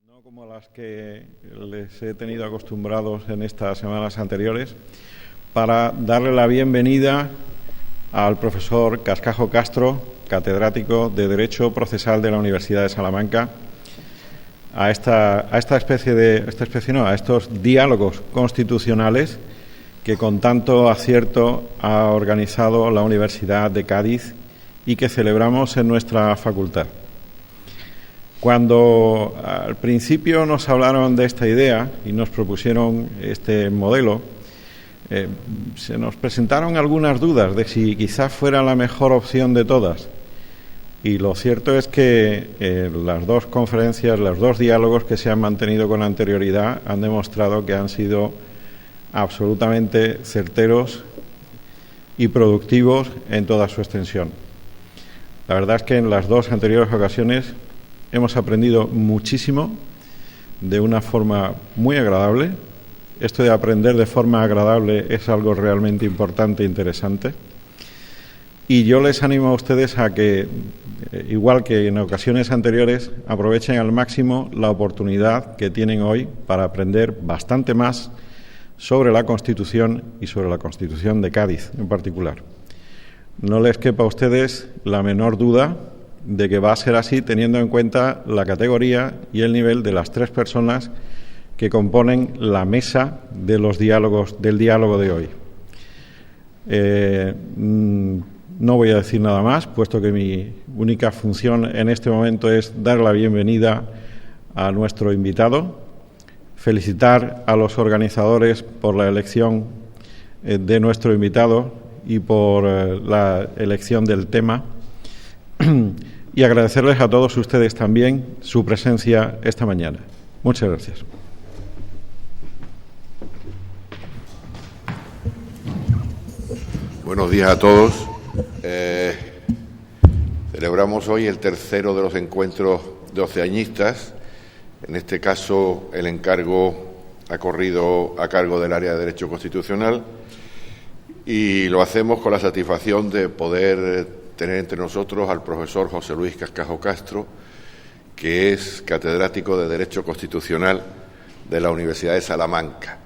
No como las que les he tenido acostumbrados en estas semanas anteriores, para darle la bienvenida al profesor Cascajo Castro, catedrático de Derecho Procesal de la Universidad de Salamanca, a estos diálogos constitucionales que con tanto acierto ha organizado la Universidad de Cádiz y que celebramos en nuestra facultad. Cuando al principio nos hablaron de esta idea y nos propusieron este modelo, se nos presentaron algunas dudas de si quizás fuera la mejor opción de todas. Y lo cierto es que las dos conferencias, los dos diálogos que se han mantenido con anterioridad han demostrado que han sido absolutamente certeros y productivos en toda su extensión. La verdad es que en las dos anteriores ocasiones hemos aprendido muchísimo de una forma muy agradable. Esto de aprender de forma agradable es algo realmente importante e interesante. Y yo les animo a ustedes a que, igual que en ocasiones anteriores, aprovechen al máximo la oportunidad que tienen hoy para aprender bastante más sobre la Constitución y sobre la Constitución de Cádiz en particular. No les quepa a ustedes la menor duda de que va a ser así, teniendo en cuenta la categoría y el nivel de las tres personas que componen la mesa de los diálogos, del diálogo de hoy. No voy a decir nada más, puesto que mi única función en este momento es dar la bienvenida a nuestro invitado, felicitar a los organizadores por la elección de nuestro invitado y por la elección del tema, y agradecerles a todos ustedes también su presencia esta mañana. Muchas gracias. Buenos días a todos. Celebramos hoy el tercero de los encuentros doceañistas. En este caso, el encargo ha corrido a cargo del área de Derecho Constitucional y lo hacemos con la satisfacción de poder tener entre nosotros al profesor José Luis Cascajo Castro, que es catedrático de Derecho Constitucional de la Universidad de Salamanca.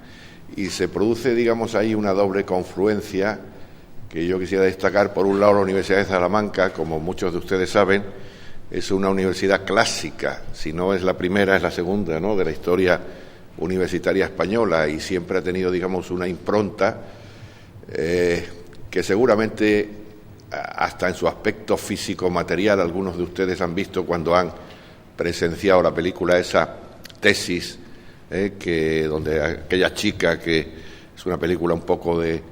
Y se produce, digamos, ahí una doble confluencia que yo quisiera destacar. Por un lado, la Universidad de Salamanca, como muchos de ustedes saben, es una universidad clásica, si no es la primera, es la segunda, ¿no?, de la historia universitaria española, y siempre ha tenido, digamos, una impronta que seguramente, hasta en su aspecto físico-material, algunos de ustedes han visto cuando han presenciado la película esa Tesis, donde aquella chica, que es una película un poco de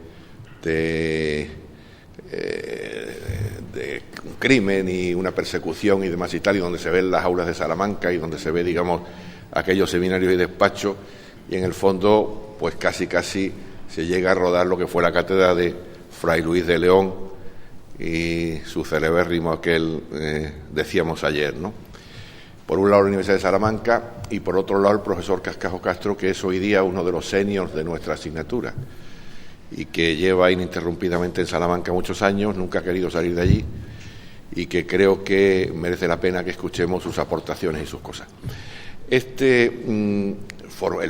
un crimen y una persecución y demás y tal, y donde se ven las aulas de Salamanca y donde se ve, digamos, aquellos seminarios y despachos, y en el fondo pues casi se llega a rodar lo que fue la cátedra de Fray Luis de León y su celebérrimo aquel decíamos ayer, ¿no? Por un lado la Universidad de Salamanca y por otro lado el profesor Cascajo Castro, que es hoy día uno de los seniors de nuestra asignatura y que lleva ininterrumpidamente en Salamanca muchos años, nunca ha querido salir de allí, y que creo que merece la pena que escuchemos sus aportaciones y sus cosas. El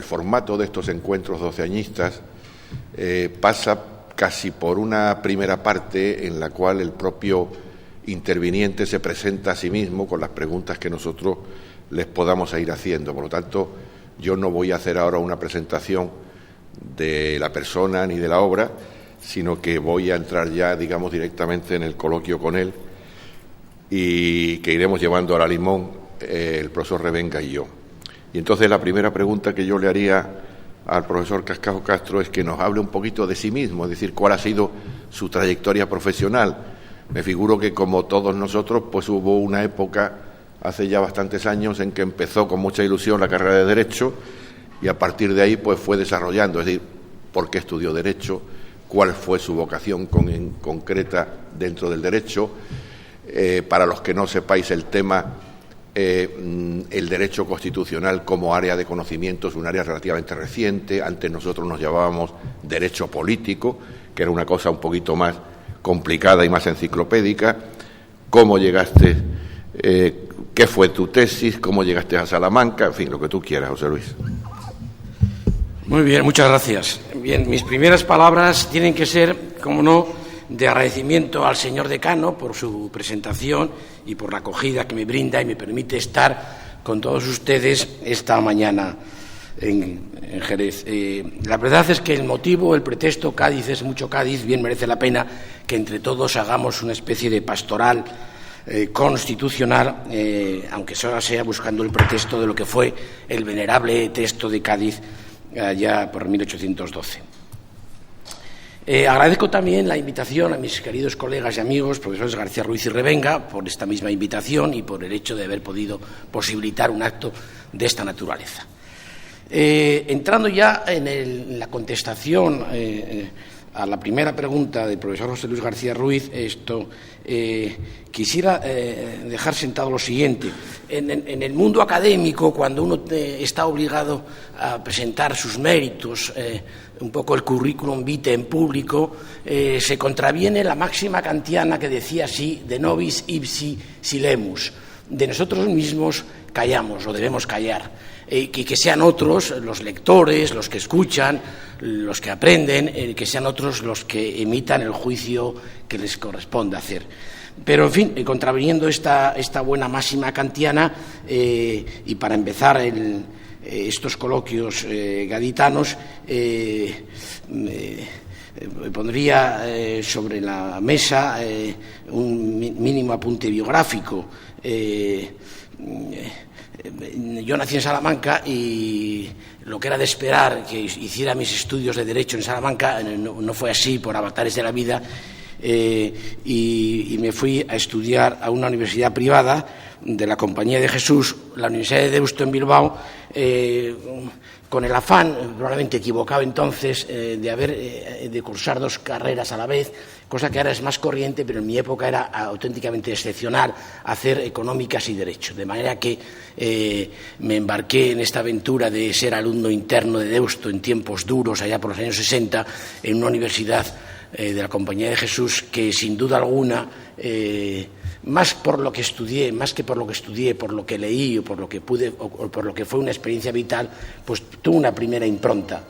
formato de estos encuentros doceañistas pasa casi por una primera parte en la cual el propio interviniente se presenta a sí mismo con las preguntas que nosotros les podamos ir haciendo. Por lo tanto, yo no voy a hacer ahora una presentación de la persona ni de la obra, sino que voy a entrar ya, digamos, directamente en el coloquio con él, y que iremos llevando a la limón el profesor Revenga y yo. Y entonces la primera pregunta que yo le haría al profesor Cascajo Castro es que nos hable un poquito de sí mismo, es decir, cuál ha sido su trayectoria profesional. Me figuro que, como todos nosotros, pues hubo una época, hace ya bastantes años, en que empezó con mucha ilusión la carrera de Derecho, y a partir de ahí pues fue desarrollando, es decir, por qué estudió Derecho, cuál fue su vocación concreta dentro del Derecho. Para los que no sepáis el tema, el Derecho Constitucional como área de conocimiento es un área relativamente reciente. Antes nosotros nos llamábamos Derecho Político, que era una cosa un poquito más complicada y más enciclopédica. ¿Cómo llegaste? ¿Qué qué fue tu tesis, cómo llegaste a Salamanca, en fin, lo que tú quieras, José Luis. Muy bien, muchas gracias. Bien, mis primeras palabras tienen que ser, como no, de agradecimiento al señor decano por su presentación y por la acogida que me brinda y me permite estar con todos ustedes esta mañana en Jerez. La verdad es que el motivo, el pretexto, Cádiz es mucho Cádiz, bien merece la pena que entre todos hagamos una especie de pastoral constitucional, aunque solo sea buscando el pretexto de lo que fue el venerable texto de Cádiz allá por 1812. Agradezco también la invitación a mis queridos colegas y amigos, profesores García Ruiz y Revenga, por esta misma invitación y por el hecho de haber podido posibilitar un acto de esta naturaleza. Entrando ya en la contestación a la primera pregunta del profesor José Luis García Ruiz, quisiera dejar sentado lo siguiente. En el mundo académico, cuando uno está obligado a presentar sus méritos, un poco el currículum vitae en público, se contraviene la máxima kantiana que decía así, de nobis ipsi silemus, de nosotros mismos callamos o debemos callar. Y que sean otros los lectores, los que escuchan, los que aprenden, que sean otros los que emitan el juicio que les corresponde hacer. Pero, en fin, contraviniendo esta buena máxima kantiana, y para empezar estos coloquios gaditanos, pondría sobre la mesa un mínimo apunte biográfico. Yo nací en Salamanca y lo que era de esperar que hiciera mis estudios de Derecho en Salamanca no fue así por avatares de la vida, y me fui a estudiar a una universidad privada de la Compañía de Jesús, la Universidad de Deusto en Bilbao, con el afán, probablemente equivocado entonces, de cursar dos carreras a la vez, cosa que ahora es más corriente, pero en mi época era auténticamente excepcional hacer económicas y derecho. De manera que me embarqué en esta aventura de ser alumno interno de Deusto en tiempos duros, allá por los años 60, en una universidad de la Compañía de Jesús que, sin duda alguna, más por lo que estudié, más que por lo que estudié, por lo que leí o por lo que pude o por lo que fue una experiencia vital, pues tuvo una primera impronta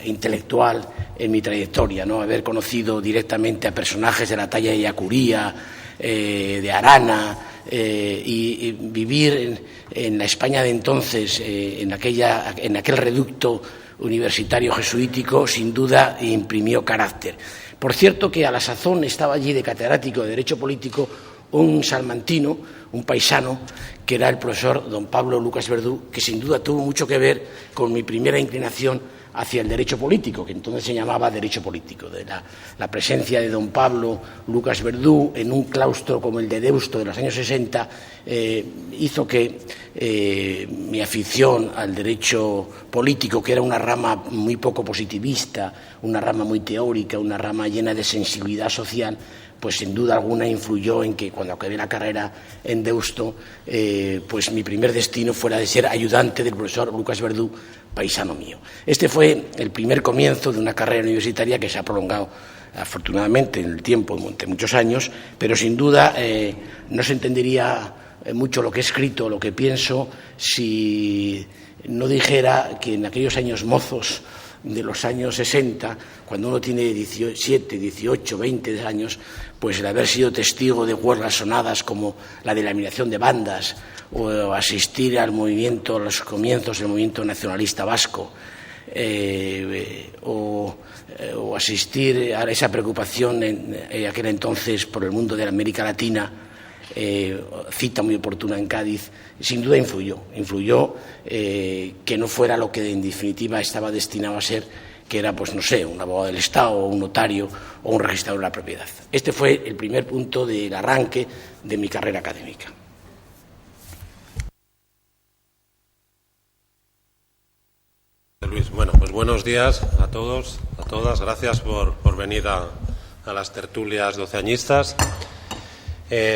intelectual en mi trayectoria, ¿no? Haber conocido directamente a personajes de la talla de Yacuría, de Arana, y vivir en la España de entonces, en aquel reducto universitario jesuítico, sin duda imprimió carácter. Por cierto que a la sazón estaba allí de catedrático de Derecho Político un salmantino, un paisano, que era el profesor don Pablo Lucas Verdú, que sin duda tuvo mucho que ver con mi primera inclinación hacia el derecho político, que entonces se llamaba derecho político. De la presencia de don Pablo Lucas Verdú en un claustro como el de Deusto de los años 60 hizo que mi afición al derecho político, que era una rama muy poco positivista, una rama muy teórica, una rama llena de sensibilidad social, pues sin duda alguna influyó en que cuando acabé la carrera en Deusto, pues mi primer destino fuera de ser ayudante del profesor Lucas Verdú, paisano mío. Este fue el primer comienzo de una carrera universitaria que se ha prolongado afortunadamente en el tiempo, durante muchos años, pero sin duda no se entendería mucho lo que he escrito, lo que pienso, si no dijera que en aquellos años mozos de los años 60, cuando uno tiene 17, 18, 20 años, pues el haber sido testigo de huelgas sonadas como la de la eliminación de bandas, o asistir al movimiento, a los comienzos del movimiento nacionalista vasco, o asistir a esa preocupación en aquel entonces por el mundo de la América Latina, cita muy oportuna en Cádiz, sin duda influyó que no fuera lo que en definitiva estaba destinado a ser, que era, pues no sé, un abogado del Estado o un notario o un registrador de la propiedad. Este fue el primer punto del arranque de mi carrera académica. Luis, bueno, pues buenos días a todos, a todas. Gracias por venir a las tertulias doceañistas.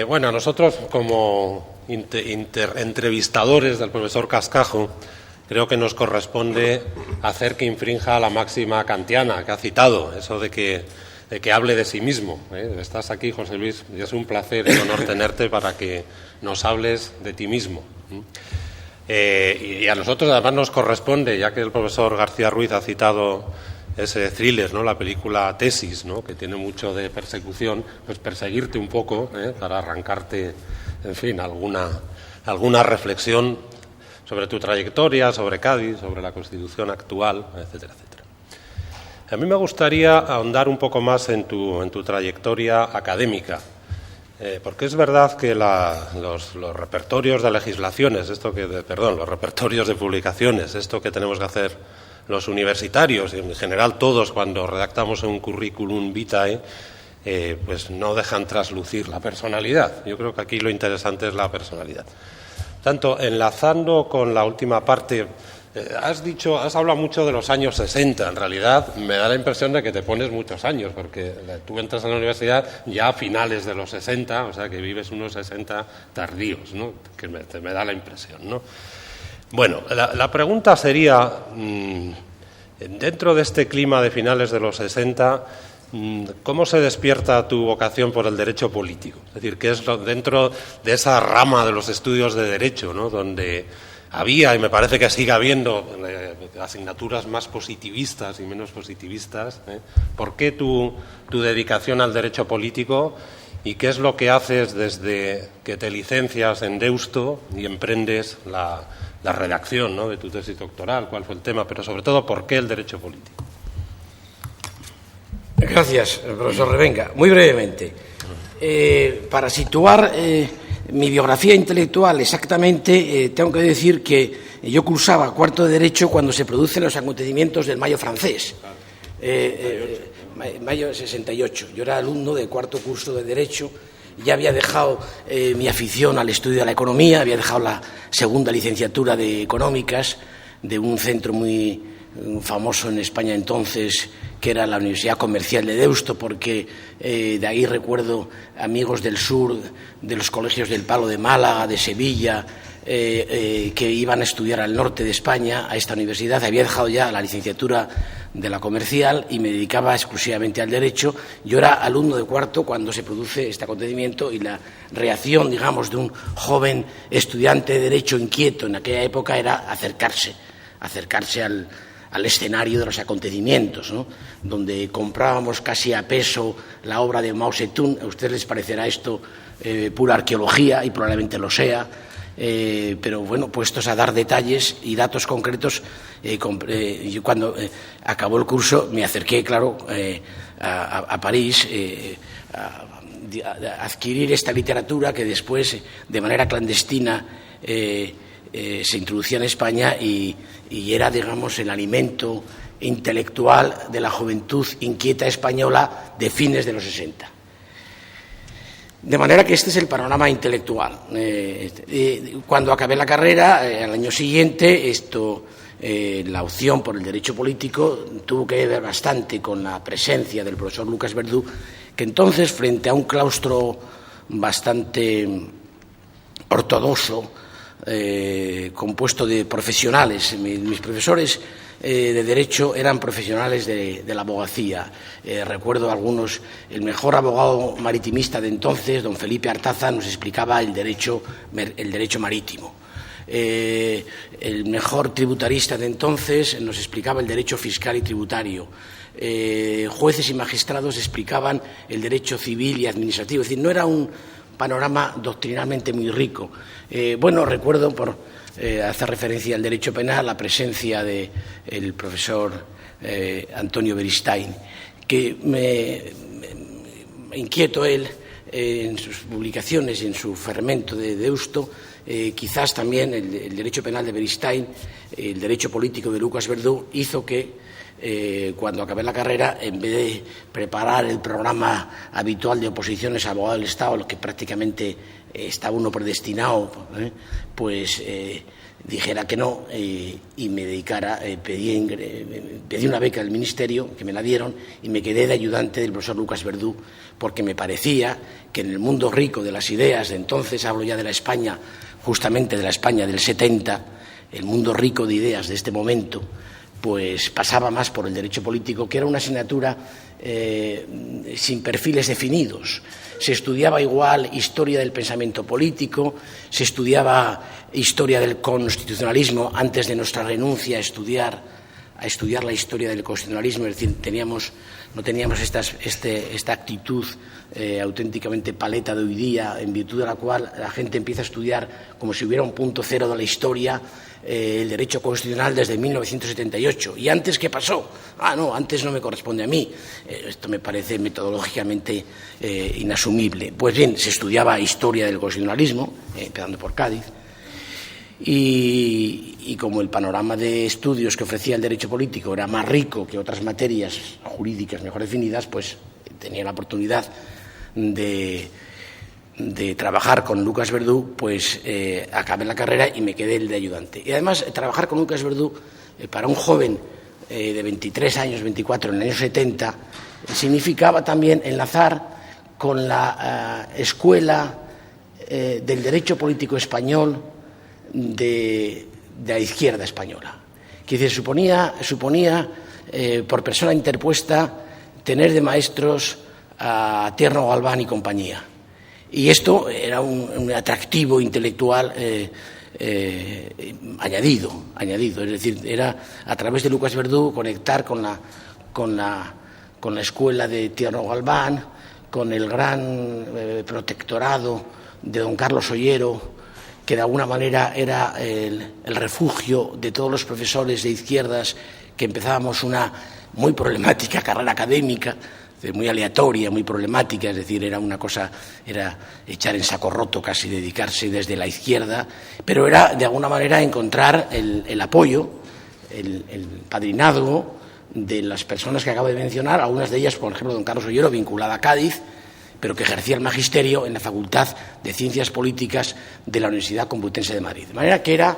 Bueno, a nosotros como entrevistadores del profesor Cascajo, creo que nos corresponde hacer que infrinja la máxima kantiana que ha citado, eso de que que hable de sí mismo. Estás aquí, José Luis, y es un placer y un honor tenerte para que nos hables de ti mismo. Y a nosotros además nos corresponde, ya que el profesor García Ruiz ha citado ese thriller, ¿no?, la película Tesis, ¿no?, que tiene mucho de persecución, pues perseguirte un poco, para arrancarte, en fin, alguna reflexión sobre tu trayectoria, sobre Cádiz, sobre la Constitución actual, etcétera, etcétera. A mí me gustaría ahondar un poco más en tu trayectoria académica, porque es verdad que los repertorios de legislaciones, los repertorios de publicaciones, esto que tenemos que hacer los universitarios y en general todos cuando redactamos un currículum vitae, pues no dejan traslucir la personalidad. Yo creo que aquí lo interesante es la personalidad. Tanto enlazando con la última parte, has hablado mucho de los años 60. En realidad me da la impresión de que te pones muchos años, porque tú entras a la universidad ya a finales de los 60, o sea que vives unos 60 tardíos, ¿no?, que me da la impresión, ¿no? Bueno, la pregunta sería, dentro de este clima de finales de los 60, ¿cómo se despierta tu vocación por el derecho político? Es decir, ¿qué es dentro de esa rama de los estudios de derecho, ¿no?, donde había, y me parece que sigue habiendo, asignaturas más positivistas y menos positivistas? ¿Por qué tu dedicación al derecho político y qué es lo que haces desde que te licencias en Deusto y emprendes la redacción, ¿no?, de tu tesis doctoral? ¿Cuál fue el tema? Pero sobre todo, ¿por qué el derecho político? Gracias, profesor Revenga. Muy brevemente, para situar mi biografía intelectual exactamente, tengo que decir que yo cursaba cuarto de Derecho cuando se producen los acontecimientos del Mayo francés, mayo de 68. Yo era alumno de cuarto curso de Derecho, ya había dejado mi afición al estudio de la economía, había dejado la segunda licenciatura de Económicas de un centro muy famoso en España entonces, que era la Universidad Comercial de Deusto, porque de ahí recuerdo amigos del sur, de los colegios del Palo de Málaga, de Sevilla, que iban a estudiar al norte de España, a esta universidad. Había dejado ya la licenciatura de la Comercial y me dedicaba exclusivamente al Derecho. Yo era alumno de cuarto cuando se produce este acontecimiento, y la reacción, digamos, de un joven estudiante de Derecho inquieto en aquella época era acercarse al escenario de los acontecimientos, ¿no?, donde comprábamos casi a peso la obra de Mao Zedong. A ustedes les parecerá esto pura arqueología, y probablemente lo sea, pero bueno, puestos a dar detalles y datos concretos, yo cuando acabó el curso me acerqué, claro, a París, a adquirir esta literatura que después, de manera clandestina, se introducía en España y era, digamos, el alimento intelectual de la juventud inquieta española de fines de los 60. De manera que este es el panorama intelectual. Cuando acabé la carrera, al año siguiente, la opción por el derecho político tuvo que ver bastante con la presencia del profesor Lucas Verdú, que entonces, frente a un claustro bastante ortodoxo, compuesto de profesionales, mis profesores de Derecho eran profesionales de la abogacía. Recuerdo algunos, el mejor abogado maritimista de entonces, don Felipe Artaza, nos explicaba el derecho marítimo. El mejor tributarista de entonces nos explicaba el derecho fiscal y tributario. Jueces y magistrados explicaban el derecho civil y administrativo. Es decir, no era un panorama doctrinalmente muy rico. Recuerdo, por hacer referencia al derecho penal, la presencia del profesor Antonio Beristain, que me inquieto él en sus publicaciones, en su fermento de Deusto, quizás también el derecho penal de Beristain, el derecho político de Lucas Verdú, hizo que cuando acabé la carrera, en vez de preparar el programa habitual de oposiciones a abogado del Estado, lo que prácticamente estaba uno predestinado, dijera que no, y me dedicara, pedí una beca del Ministerio, que me la dieron, y me quedé de ayudante del profesor Lucas Verdú, porque me parecía que en el mundo rico de las ideas de entonces, hablo ya de la España, justamente de la España del 70, el mundo rico de ideas de este momento, pues pasaba más por el derecho político, que era una asignatura sin perfiles definidos. Se estudiaba igual historia del pensamiento político, se estudiaba historia del constitucionalismo antes de nuestra renuncia a estudiar la historia del constitucionalismo, es decir, no teníamos esta actitud auténticamente paleta de hoy día, en virtud de la cual la gente empieza a estudiar como si hubiera un punto cero de la historia, el derecho constitucional desde 1978. ¿Y antes qué pasó? No, antes no me corresponde a mí. Esto me parece metodológicamente inasumible. Pues bien, se estudiaba historia del constitucionalismo, empezando por Cádiz, y como el panorama de estudios que ofrecía el derecho político era más rico que otras materias jurídicas mejor definidas, pues tenía la oportunidad de trabajar con Lucas Verdú, pues acabé la carrera y me quedé el de ayudante. Y además, trabajar con Lucas Verdú, para un joven de 23 años, 24, en el año 70, significaba también enlazar con la escuela del derecho político español de la izquierda española. Que suponía por persona interpuesta, tener de maestros a Tierno Galván y compañía. Y esto era un atractivo intelectual añadido. Es decir, era a través de Lucas Verdú conectar con la escuela de Tierno Galván, con el gran protectorado de don Carlos Ollero, que de alguna manera era el refugio de todos los profesores de izquierdas que empezábamos una muy problemática carrera académica, muy aleatoria, muy problemática, es decir, era echar en saco roto casi, dedicarse desde la izquierda, pero era de alguna manera encontrar el apoyo, el padrinazgo de las personas que acabo de mencionar, algunas de ellas, por ejemplo, don Carlos Ollero, vinculada a Cádiz, pero que ejercía el magisterio en la Facultad de Ciencias Políticas de la Universidad Complutense de Madrid. De manera que era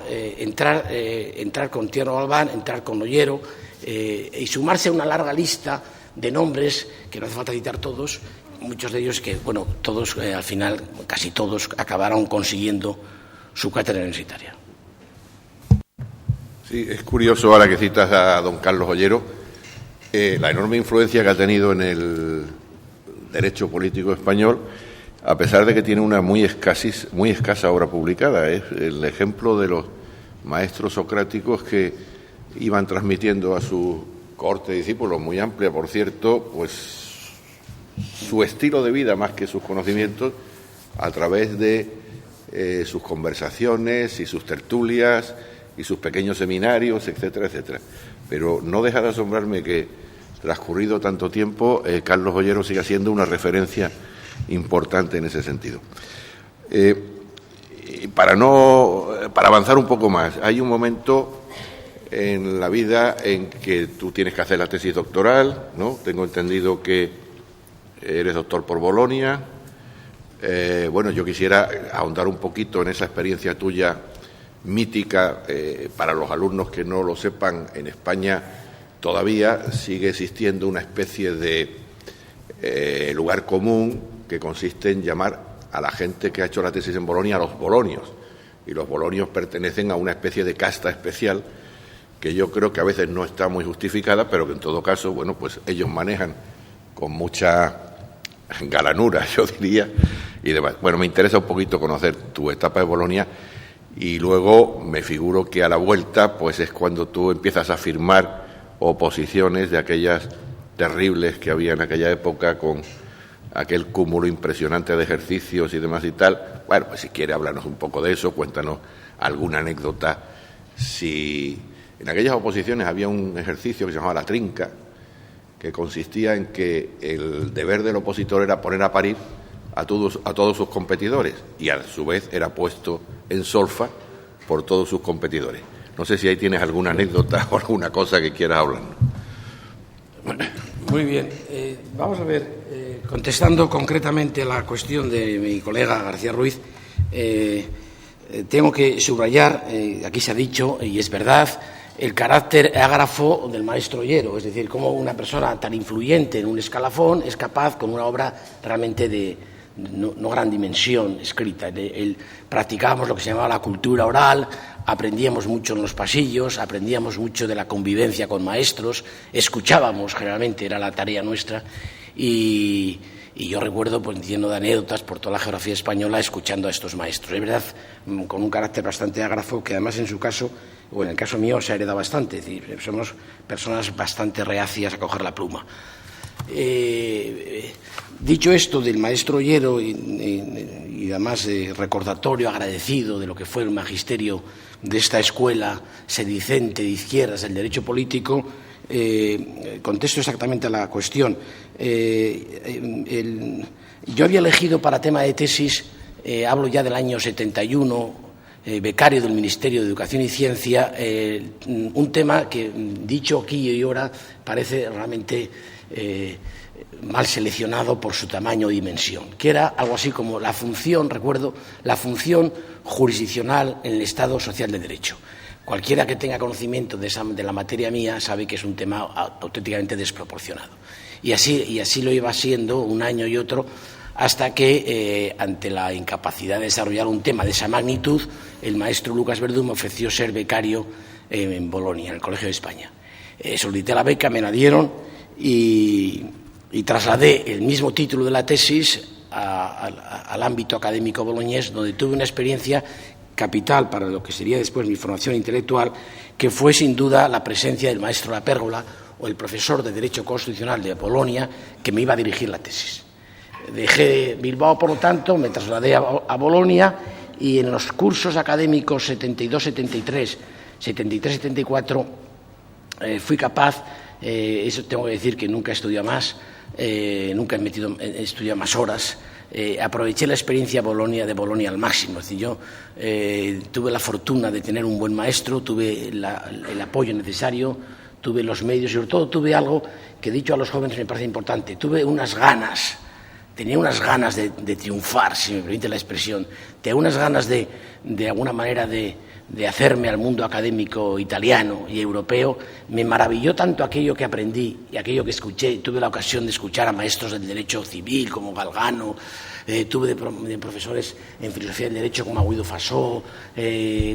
entrar con Tierno Galván, entrar con Ollero y sumarse a una larga lista de nombres, que no hace falta citar todos, muchos de ellos que, todos al final, casi todos, acabaron consiguiendo su cátedra universitaria. Sí, es curioso ahora que citas a don Carlos Ollero, la enorme influencia que ha tenido en el derecho político español, a pesar de que tiene una muy escasa obra publicada. Es el ejemplo de los maestros socráticos que iban transmitiendo a su cohorte de discípulos, muy amplia, por cierto, pues su estilo de vida más que sus conocimientos, a través de sus conversaciones y sus tertulias y sus pequeños seminarios, etcétera, etcétera. Pero no deja de asombrarme que, transcurrido tanto tiempo, Carlos Ollero siga siendo una referencia importante en ese sentido. Para avanzar un poco más, hay un momento en la vida en que tú tienes que hacer la tesis doctoral, ¿no? Tengo entendido que eres doctor por Bolonia. Yo quisiera ahondar un poquito en esa experiencia tuya mítica. Para los alumnos que no lo sepan, en España todavía sigue existiendo una especie de lugar común que consiste en llamar a la gente que ha hecho la tesis en Bolonia los bolonios. Y los bolonios pertenecen a una especie de casta especial que yo creo que a veces no está muy justificada, pero que en todo caso, pues ellos manejan con mucha galanura, yo diría, y demás. Me interesa un poquito conocer tu etapa de Bolonia, y luego me figuro que a la vuelta, pues es cuando tú empiezas a firmar oposiciones de aquellas terribles que había en aquella época, con aquel cúmulo impresionante de ejercicios y demás y tal. Pues si quiere hablarnos un poco de eso, cuéntanos alguna anécdota. Si en aquellas oposiciones había un ejercicio que se llamaba la trinca, que consistía en que el deber del opositor era poner a parir a todos sus competidores, y a su vez era puesto en solfa por todos sus competidores. No sé si ahí tienes alguna anécdota o alguna cosa que quieras hablar. Muy bien. Vamos a ver, contestando concretamente a la cuestión de mi colega García Ruiz, tengo que subrayar, aquí se ha dicho, y es verdad, el carácter ágrafo del maestro Ollero, es decir, cómo una persona tan influyente en un escalafón es capaz, con una obra realmente de no gran dimensión escrita. Practicábamos lo que se llamaba la cultura oral, aprendíamos mucho en los pasillos, aprendíamos mucho de la convivencia con maestros, escuchábamos, generalmente era la tarea nuestra, y yo recuerdo, pues, lleno de anécdotas por toda la geografía española escuchando a estos maestros. Es verdad, con un carácter bastante ágrafo, que además en su caso, o en el caso mío, se hereda bastante. Es decir, somos personas bastante reacias a coger la pluma. Dicho esto del maestro Ollero y además recordatorio, agradecido de lo que fue el magisterio de esta escuela sedicente de izquierdas del derecho político, contesto exactamente a la cuestión. Yo había elegido para tema de tesis, hablo ya del año 71, becario del Ministerio de Educación y Ciencia, un tema que, dicho aquí y ahora, parece realmente mal seleccionado por su tamaño y dimensión, que era algo así como la función, recuerdo, la función jurisdiccional en el Estado social de derecho. Cualquiera que tenga conocimiento de la materia mía sabe que es un tema auténticamente desproporcionado. Y así lo iba siendo un año y otro, hasta que, ante la incapacidad de desarrollar un tema de esa magnitud, el maestro Lucas Verdú me ofreció ser becario en Bolonia, en el Colegio de España. Solicité la beca, me la dieron y trasladé el mismo título de la tesis al ámbito académico boloñés, donde tuve una experiencia capital para lo que sería después mi formación intelectual, que fue sin duda la presencia del maestro La Pérgola, o el profesor de Derecho Constitucional de Bolonia, que me iba a dirigir la tesis. Dejé Bilbao, por lo tanto, me trasladé a Bolonia, y en los cursos académicos 72-73, 73-74, fui capaz, eso tengo que decir que nunca he estudiado más, nunca he estudiado más horas. Aproveché la experiencia de Bolonia al máximo. Es decir, yo tuve la fortuna de tener un buen maestro, tuve el apoyo necesario, tuve los medios y sobre todo tuve algo que, dicho a los jóvenes, me parece importante. Tenía unas ganas de triunfar, si me permite la expresión, tenía unas ganas de alguna manera de hacerme al mundo académico italiano y europeo. Me maravilló tanto aquello que aprendí y aquello que escuché. Tuve la ocasión de escuchar a maestros del derecho civil como Galgano, tuve de profesores en filosofía del derecho como Guido Fasó,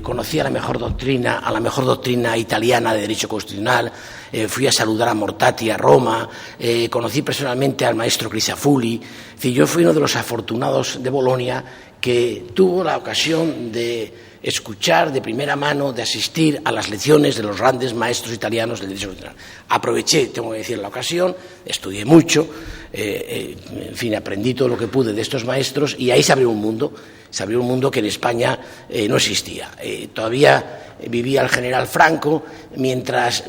conocí a la mejor doctrina italiana de derecho constitucional, fui a saludar a Mortati a Roma, conocí personalmente al maestro Crisafulli. Es decir, yo fui uno de los afortunados de Bolonia que tuvo la ocasión de escuchar de primera mano, de asistir a las lecciones de los grandes maestros italianos del derecho constitucional. Aproveché, tengo que decir, la ocasión, estudié mucho, en fin, aprendí todo lo que pude de estos maestros, y ahí se abrió un mundo que en España no existía. Todavía vivía el general Franco, mientras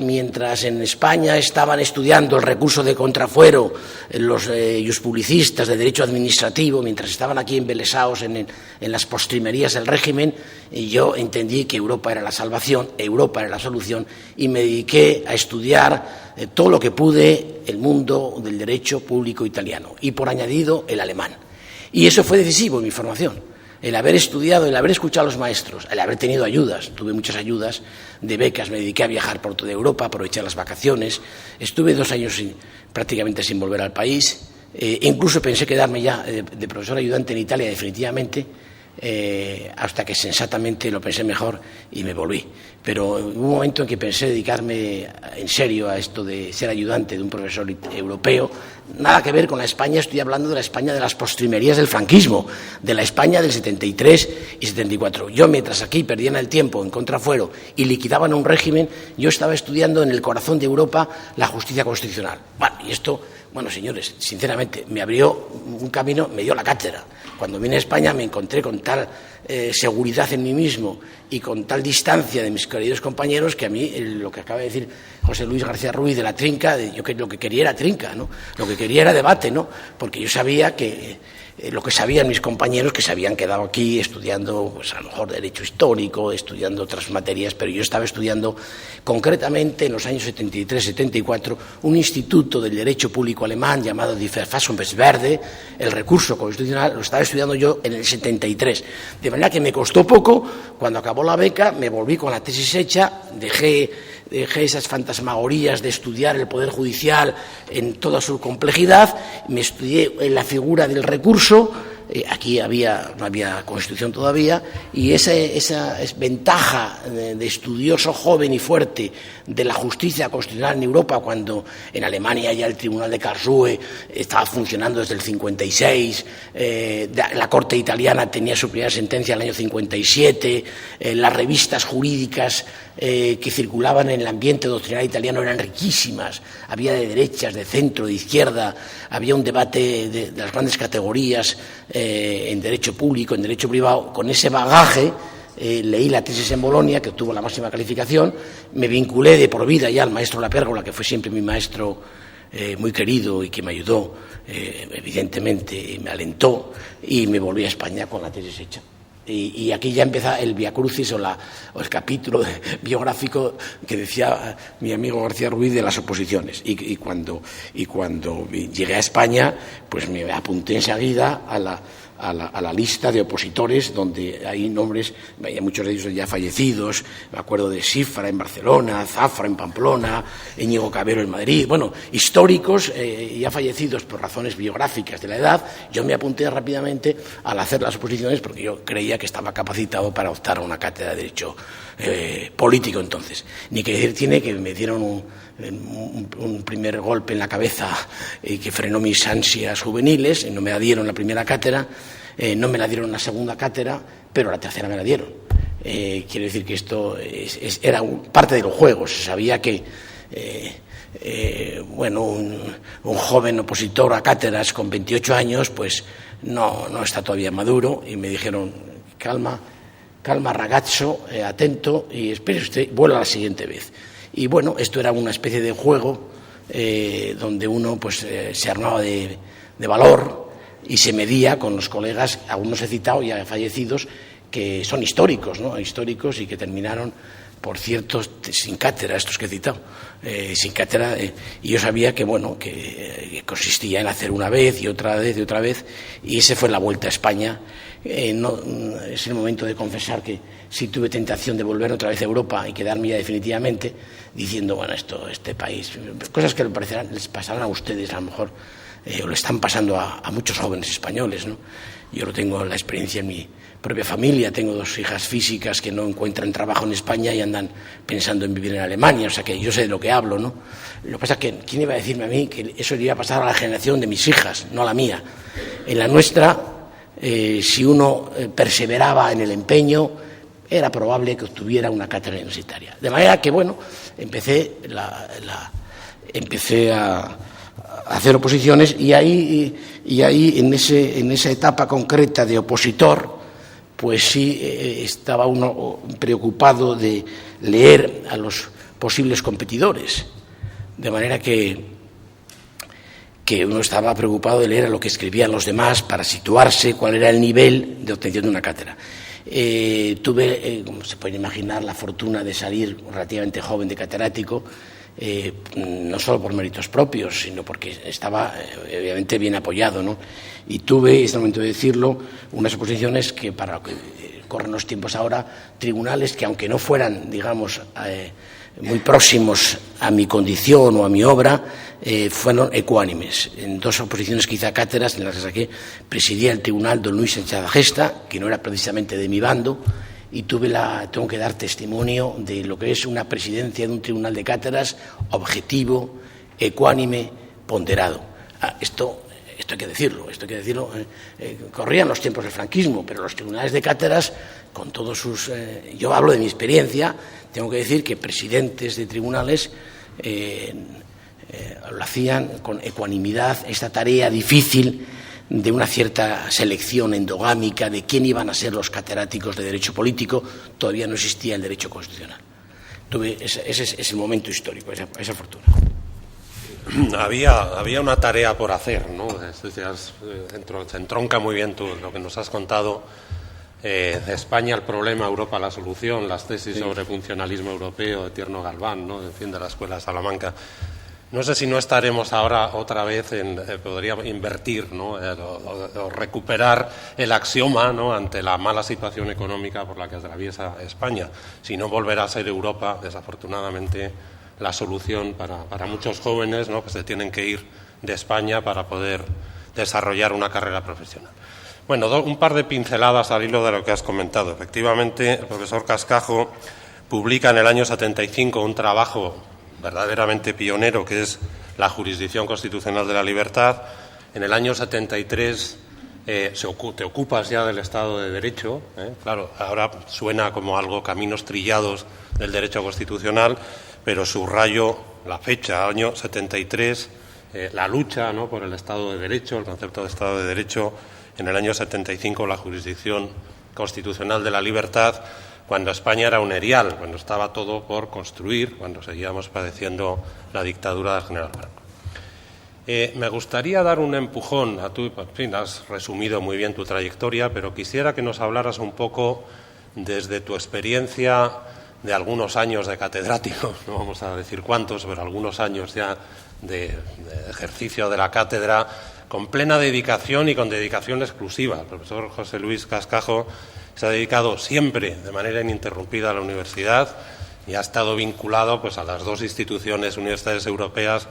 en España estaban estudiando el recurso de contrafuero los juspublicistas de derecho administrativo, mientras estaban aquí embelesados en las postrimerías del régimen, y yo entendí que Europa era la salvación, Europa era la solución, y me dediqué a estudiar todo lo que pude el mundo del derecho público italiano, y por añadido el alemán. Y eso fue decisivo en mi formación. El haber estudiado, el haber escuchado a los maestros, el haber tenido ayudas. Tuve muchas ayudas de becas, me dediqué a viajar por toda Europa, aproveché las vacaciones, estuve 2 años prácticamente sin volver al país, incluso pensé quedarme ya de profesor ayudante en Italia definitivamente, hasta que sensatamente lo pensé mejor y me volví. Pero hubo un momento en que pensé dedicarme en serio a esto de ser ayudante de un profesor europeo. Nada que ver con la España, estoy hablando de la España de las postrimerías del franquismo, de la España del 73 y 74. Yo, mientras aquí perdían el tiempo en contrafuero y liquidaban un régimen, yo estaba estudiando en el corazón de Europa la justicia constitucional. Y esto, señores, sinceramente, me abrió un camino, me dio la cátedra. Cuando vine a España me encontré con tal seguridad en mí mismo y con tal distancia de mis queridos compañeros que a mí, lo que acaba de decir José Luis García Ruiz de la trinca, yo lo que quería era trinca, ¿no? Lo que quería era debate, ¿no? Porque yo sabía que lo que sabían mis compañeros, que se habían quedado aquí estudiando, pues a lo mejor derecho histórico, estudiando otras materias, pero yo estaba estudiando concretamente en los años 73-74 un instituto del derecho público alemán llamado Die Verfassungsbeschwerde, el recurso constitucional, lo estaba estudiando yo en el 73. De manera que me costó poco. Cuando acabó la beca me volví con la tesis hecha, dejé esas fantasmagorías de estudiar el Poder Judicial en toda su complejidad, me estudié en la figura del recurso, aquí no había Constitución todavía, y esa ventaja de estudioso joven y fuerte de la justicia constitucional en Europa, cuando en Alemania ya el Tribunal de Karlsruhe estaba funcionando desde el 56, la Corte italiana tenía su primera sentencia en el año 57, las revistas jurídicas que circulaban en el ambiente doctrinal italiano eran riquísimas, había de derechas, de centro, de izquierda, había un debate de las grandes categorías en derecho público, en derecho privado. Con ese bagaje leí la tesis en Bolonia, que obtuvo la máxima calificación, me vinculé de por vida ya al maestro La Pérgola, que fue siempre mi maestro muy querido y que me ayudó, evidentemente, y me alentó, y me volví a España con la tesis hecha. Y aquí ya empieza el Via Crucis o el capítulo biográfico que decía mi amigo García Ruiz de las oposiciones. Y cuando llegué a España, pues me apunté enseguida a la lista de opositores, donde hay nombres, muchos de ellos ya fallecidos. Me acuerdo de Cifra en Barcelona, Zafra en Pamplona, Íñigo Cabero en Madrid, bueno, históricos ya fallecidos por razones biográficas de la edad. Yo me apunté rápidamente al hacer las oposiciones porque yo creía que estaba capacitado para optar a una cátedra de Derecho político entonces. Ni que decir tiene que me dieron un primer golpe en la cabeza que frenó mis ansias juveniles, y no me la dieron la primera cátedra, no me la dieron la segunda cátedra, pero la tercera me la dieron. Quiere decir que esto era parte de los juegos. Se sabía que un joven opositor a cátedras con 28 años pues no está todavía maduro, y me dijeron calma ragazzo, atento, y espere usted, vuelva la siguiente vez. Y bueno, esto era una especie de juego donde uno pues se armaba de valor y se medía con los colegas, algunos he citado ya fallecidos, que son históricos, ¿no? Históricos, y que terminaron, por cierto, sin cátedra, estos que he citado, sin cátedra, y yo sabía que consistía en hacer una vez y otra vez y otra vez, y esa fue la vuelta a España. Es el momento de confesar que sí tuve tentación de volver otra vez a Europa y quedarme ya definitivamente, diciendo, bueno, este país, cosas que les pasarán a ustedes a lo mejor, o le están pasando a muchos jóvenes españoles, ¿no? Yo lo tengo la experiencia en mi propia familia, tengo 2 hijas físicas que no encuentran trabajo en España y andan pensando en vivir en Alemania, o sea que yo sé de lo que hablo, ¿no? Lo que pasa es que, ¿quién iba a decirme a mí que eso le iba a pasar a la generación de mis hijas, no a la mía? En la nuestra, si uno perseveraba en el empeño, era probable que obtuviera una cátedra universitaria. De manera que, bueno, empecé a hacer oposiciones, y ahí en esa etapa concreta de opositor, pues sí estaba uno preocupado de leer a los posibles competidores, de manera que uno estaba preocupado de leer a lo que escribían los demás para situarse cuál era el nivel de obtención de una cátedra. Tuve, como se puede imaginar, la fortuna de salir relativamente joven de catedrático, no solo por méritos propios, sino porque estaba obviamente bien apoyado, ¿no? Y tuve, es el momento de decirlo, unas oposiciones que, para lo que corren los tiempos ahora, tribunales que, aunque no fueran, digamos, muy próximos a mi condición o a mi obra, fueron ecuánimes. En 2 oposiciones que hice a cátedras, en las que saqué, presidía el tribunal don Luis Sánchez Gesta, que no era precisamente de mi bando, y tengo que dar testimonio de lo que es una presidencia de un tribunal de cátedras objetivo, ecuánime, ponderado. Esto hay que decirlo, corrían los tiempos del franquismo, pero los tribunales de cátedras, con todos sus... yo hablo de mi experiencia, tengo que decir que presidentes de tribunales lo hacían con ecuanimidad, esta tarea difícil de una cierta selección endogámica de quién iban a ser los catedráticos de Derecho Político. Todavía no existía el Derecho Constitucional. Ese es el momento histórico, esa fortuna. Había una tarea por hacer, ¿no? Se entronca muy bien lo que nos has contado. De España el problema, Europa la solución, las tesis sobre funcionalismo europeo de Tierno Galván, ¿no? En fin, de la Escuela de Salamanca. No sé si no estaremos ahora otra vez podría invertir, ¿no? O recuperar el axioma, ¿no? Ante la mala situación económica por la que atraviesa España. Si no, volverá a ser Europa, desafortunadamente, la solución para muchos jóvenes, ¿no? Que se tienen que ir de España para poder desarrollar una carrera profesional. Bueno, un par de pinceladas al hilo de lo que has comentado. Efectivamente, el profesor Cascajo publica en el año 75 un trabajo verdaderamente pionero, que es la jurisdicción constitucional de la libertad. En el año 73 te ocupas ya del Estado de Derecho. Claro, ahora suena como algo caminos trillados del derecho constitucional, pero subrayo la fecha, año 73, la lucha, ¿no?, por el Estado de Derecho, el concepto de Estado de Derecho. En el año 75 la jurisdicción constitucional de la libertad, cuando España era un erial, cuando estaba todo por construir, cuando seguíamos padeciendo la dictadura del general Franco. Me gustaría dar un empujón a tu, en fin, has resumido muy bien tu trayectoria, pero quisiera que nos hablaras un poco desde tu experiencia de algunos años de catedrático, no vamos a decir cuántos, pero algunos años ya de ejercicio de la cátedra, con plena dedicación y con dedicación exclusiva. El profesor José Luis Cascajo se ha dedicado siempre de manera ininterrumpida a la universidad y ha estado vinculado, pues, a las dos instituciones universitarias europeas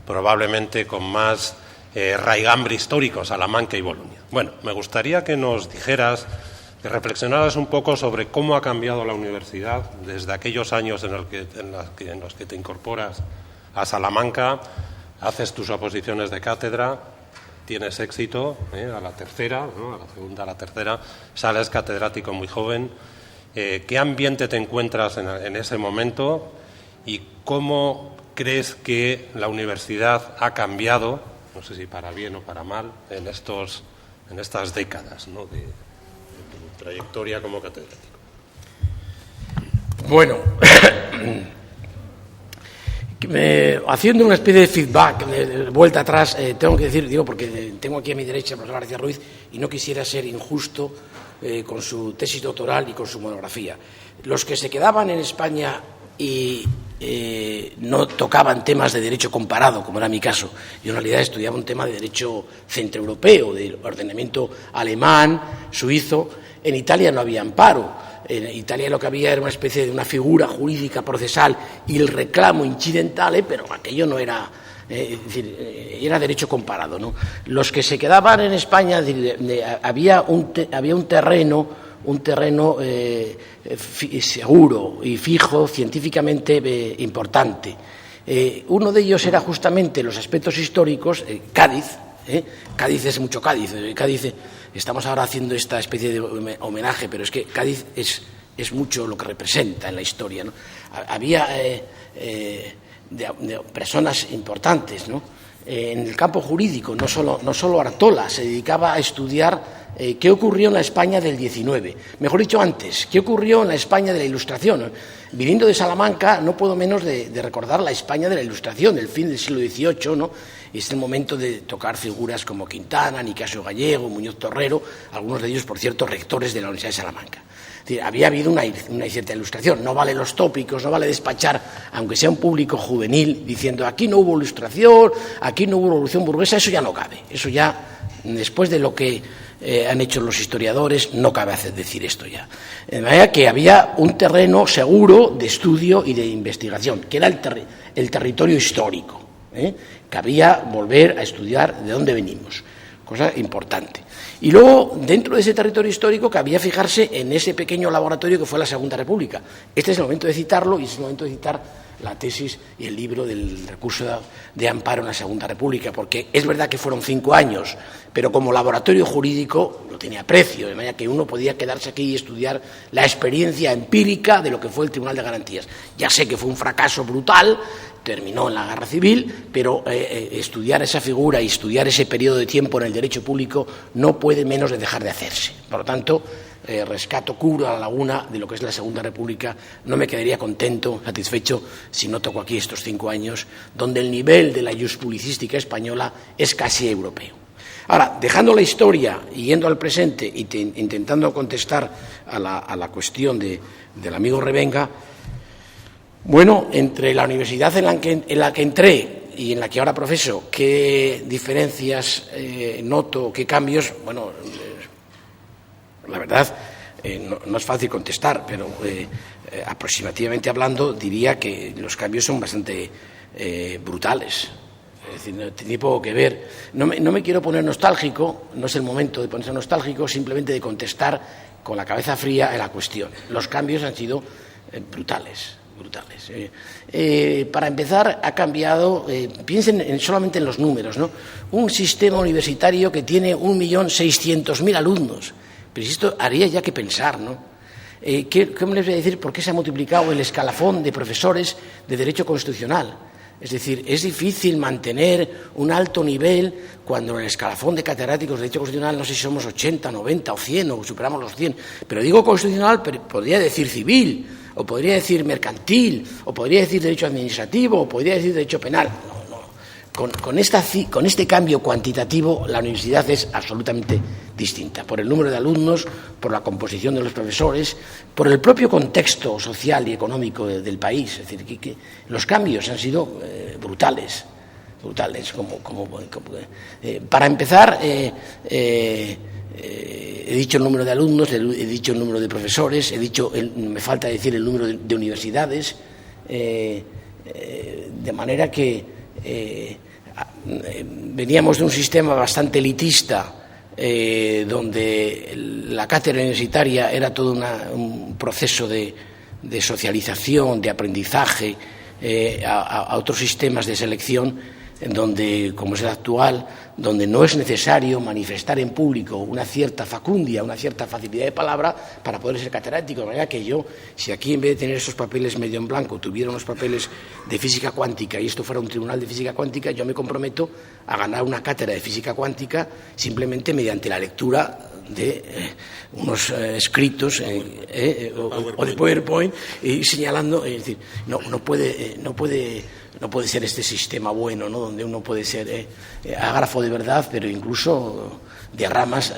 probablemente con más raigambre histórico, Salamanca y Bolonia. Bueno, me gustaría que nos dijeras, que reflexionaras un poco sobre cómo ha cambiado la universidad desde aquellos años en los que te incorporas a Salamanca, haces tus oposiciones de cátedra, tienes éxito, a la tercera, ¿no?, a la segunda, a la tercera, sales catedrático muy joven. ¿Qué ambiente te encuentras en ese momento y cómo crees que la universidad ha cambiado, no sé si para bien o para mal, en estas décadas, ¿no?, de tu trayectoria como catedrático? Bueno, haciendo una especie de feedback, de vuelta atrás, tengo que decir, porque tengo aquí a mi derecha al profesor García Ruiz y no quisiera ser injusto con su tesis doctoral y con su monografía. Los que se quedaban en España y no tocaban temas de derecho comparado, como era mi caso, yo en realidad estudiaba un tema de derecho centroeuropeo, de ordenamiento alemán, suizo. En Italia no había amparo. En Italia lo que había era una especie de una figura jurídica procesal y el reclamo incidentale, pero aquello no era, es decir, era derecho comparado, ¿no? Los que se quedaban en España, había un terreno seguro y fijo, científicamente importante. Uno de ellos era justamente los aspectos históricos. Cádiz. Cádiz es mucho Cádiz. Cádiz. Estamos ahora haciendo esta especie de homenaje, pero es que Cádiz es mucho lo que representa en la historia, ¿no? Había de personas importantes, ¿no? En el campo jurídico, no solo Artola se dedicaba a estudiar qué ocurrió en la España del XIX. Mejor dicho, antes, qué ocurrió en la España de la Ilustración. Viniendo de Salamanca, no puedo menos de recordar la España de la Ilustración, el fin del siglo XVIII, ¿no? Es el momento de tocar figuras como Quintana, Nicasio Gallego, Muñoz Torrero, algunos de ellos, por cierto, rectores de la Universidad de Salamanca. Es decir, había habido una cierta ilustración. No vale los tópicos, no vale despachar, aunque sea un público juvenil, diciendo aquí no hubo ilustración, aquí no hubo revolución burguesa. Eso ya no cabe. Eso ya, después de lo que han hecho los historiadores, no cabe decir esto ya. De manera que había un terreno seguro de estudio y de investigación, que era el territorio histórico. Cabía volver a estudiar de dónde venimos, cosa importante. Y luego, dentro de ese territorio histórico, cabía fijarse en ese pequeño laboratorio que fue la Segunda República. Este es el momento de citarlo y es el momento de citar la tesis y el libro del recurso de amparo en la Segunda República, porque es verdad que fueron 5 años, pero como laboratorio jurídico no tenía precio, de manera que uno podía quedarse aquí y estudiar la experiencia empírica de lo que fue el Tribunal de Garantías. Ya sé que fue un fracaso brutal, terminó en la Guerra Civil, pero estudiar esa figura y estudiar ese periodo de tiempo en el derecho público no puede menos de dejar de hacerse. Por lo tanto, cubro a la laguna de lo que es la Segunda República. No me quedaría contento, satisfecho, si no toco aquí estos 5 años, donde el nivel de la jurisprudencística española es casi europeo. Ahora, dejando la historia y yendo al presente y intentando contestar a la cuestión del amigo Revenga, bueno, entre la universidad en la que entré y en la que ahora profeso, ¿qué diferencias noto, qué cambios? Bueno, la verdad, no es fácil contestar, pero aproximativamente hablando diría que los cambios son bastante brutales. Es decir, no tiene poco que ver. No me quiero poner nostálgico, no es el momento de ponerse nostálgico, simplemente de contestar con la cabeza fría a la cuestión. Los cambios han sido brutales. Para empezar, ha cambiado, piensen solamente en los números, ¿no? Un sistema universitario que tiene 1.600.000 alumnos. Pero esto haría ya que pensar, ¿no? ¿Cómo les voy a decir por qué se ha multiplicado el escalafón de profesores de Derecho Constitucional? Es decir, es difícil mantener un alto nivel cuando en el escalafón de catedráticos de Derecho Constitucional no sé si somos 80, 90 o 100 o superamos los 100. Pero digo constitucional, pero podría decir civil, o podría decir mercantil, o podría decir derecho administrativo, o podría decir derecho penal. Con este cambio cuantitativo, la universidad es absolutamente distinta, por el número de alumnos, por la composición de los profesores, por el propio contexto social y económico del país. Es decir, que los cambios han sido brutales. Para empezar, he dicho el número de alumnos, he dicho el número de profesores, me falta decir el número de universidades, de manera que veníamos de un sistema bastante elitista, donde la cátedra universitaria era todo un proceso de socialización, de aprendizaje, a otros sistemas de selección, en donde, como es el actual, donde no es necesario manifestar en público una cierta facundia, una cierta facilidad de palabra para poder ser catedrático. De manera que yo, si aquí en vez de tener esos papeles medio en blanco, tuviera unos papeles de física cuántica y esto fuera un tribunal de física cuántica, yo me comprometo a ganar una cátedra de física cuántica simplemente mediante la lectura de unos escritos o de PowerPoint y señalando, es decir, no puede ser este sistema bueno, ¿no? Donde uno puede ser ágrafo de verdad, pero incluso diagramas,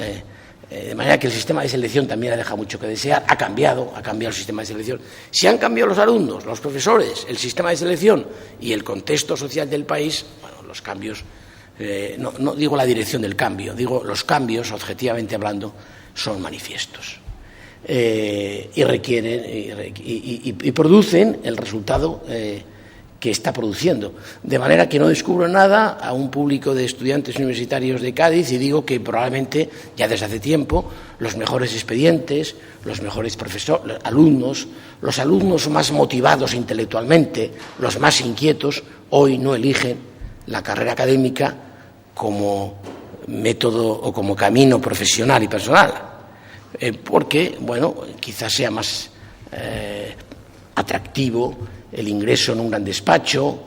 de manera que el sistema de selección también ha dejado mucho que desear. Ha cambiado el sistema de selección. Si han cambiado los alumnos, los profesores, el sistema de selección y el contexto social del país, bueno, los cambios, no digo la dirección del cambio, digo los cambios, objetivamente hablando, son manifiestos. Y requieren y producen el resultado que está produciendo. De manera que no descubro nada a un público de estudiantes universitarios de Cádiz y digo que probablemente ya desde hace tiempo los mejores expedientes, los mejores alumnos, los alumnos más motivados intelectualmente, los más inquietos, hoy no eligen la carrera académica como método o como camino profesional y personal, porque, bueno, quizás sea más atractivo el ingreso en un gran despacho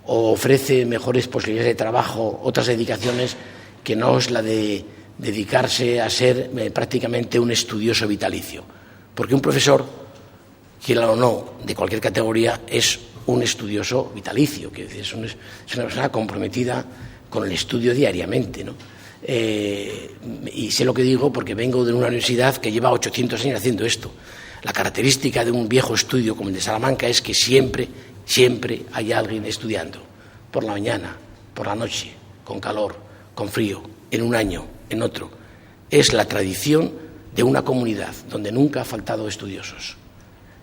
o ofrece mejores posibilidades de trabajo, otras dedicaciones que no es la de dedicarse a ser prácticamente un estudioso vitalicio. Porque un profesor, quiera o no, de cualquier categoría, es un estudioso vitalicio, que es una persona comprometida con el estudio diariamente, ¿no? Y sé lo que digo porque vengo de una universidad que lleva 800 años haciendo esto. La característica de un viejo estudio como el de Salamanca es que siempre hay alguien estudiando, por la mañana, por la noche, con calor, con frío, en un año, en otro. Es la tradición de una comunidad donde nunca ha faltado estudiosos,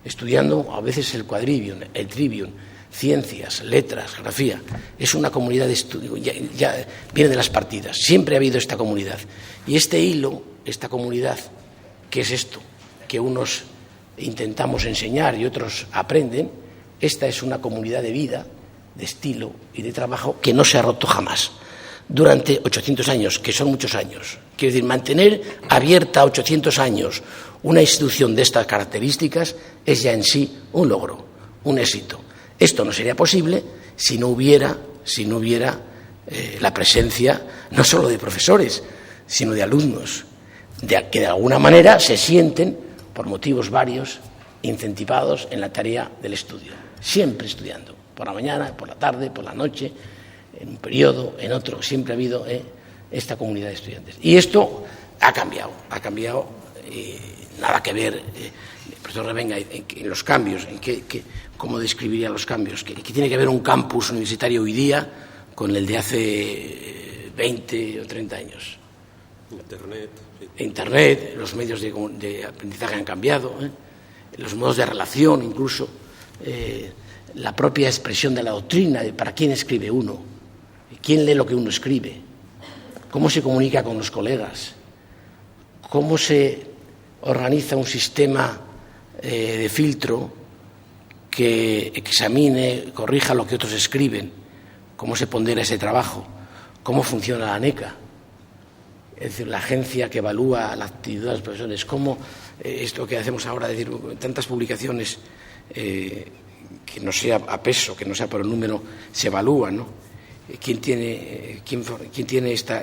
estudiando a veces el quadrivium, el trivium, ciencias, letras, geografía. Es una comunidad de estudio, ya viene de las partidas, siempre ha habido esta comunidad. Y este hilo, esta comunidad, ¿qué es esto? Que unos intentamos enseñar y otros aprenden, esta es una comunidad de vida, de estilo y de trabajo que no se ha roto jamás durante 800 años, que son muchos años. Quiero decir, mantener abierta 800 años una institución de estas características es ya en sí un logro, un éxito. Esto no sería posible si no hubiera la presencia no solo de profesores, sino de alumnos, que de alguna manera se sienten, por motivos varios, incentivados en la tarea del estudio. Siempre estudiando, por la mañana, por la tarde, por la noche, en un periodo, en otro. Siempre ha habido esta comunidad de estudiantes. Y esto ha cambiado, nada que ver, profesor Revenga, en los cambios, ¿cómo describiría los cambios? ¿Qué tiene que ver un campus universitario hoy día con el de hace 20 o 30 años? Internet, los medios de aprendizaje han cambiado, los modos de relación incluso, la propia expresión de la doctrina, de para quién escribe uno ¿Quién lee lo que uno escribe? ¿Cómo se comunica con los colegas? ¿Cómo se organiza un sistema de filtro que examine, corrija lo que otros escriben? ¿Cómo se pondera ese trabajo? ¿Cómo funciona la ANECA? Es decir, la agencia que evalúa la actividad de los profesores. ¿Cómo esto que hacemos ahora, es decir, tantas publicaciones que no sea a peso, que no sea por el número, se evalúan, ¿no? ¿Quién tiene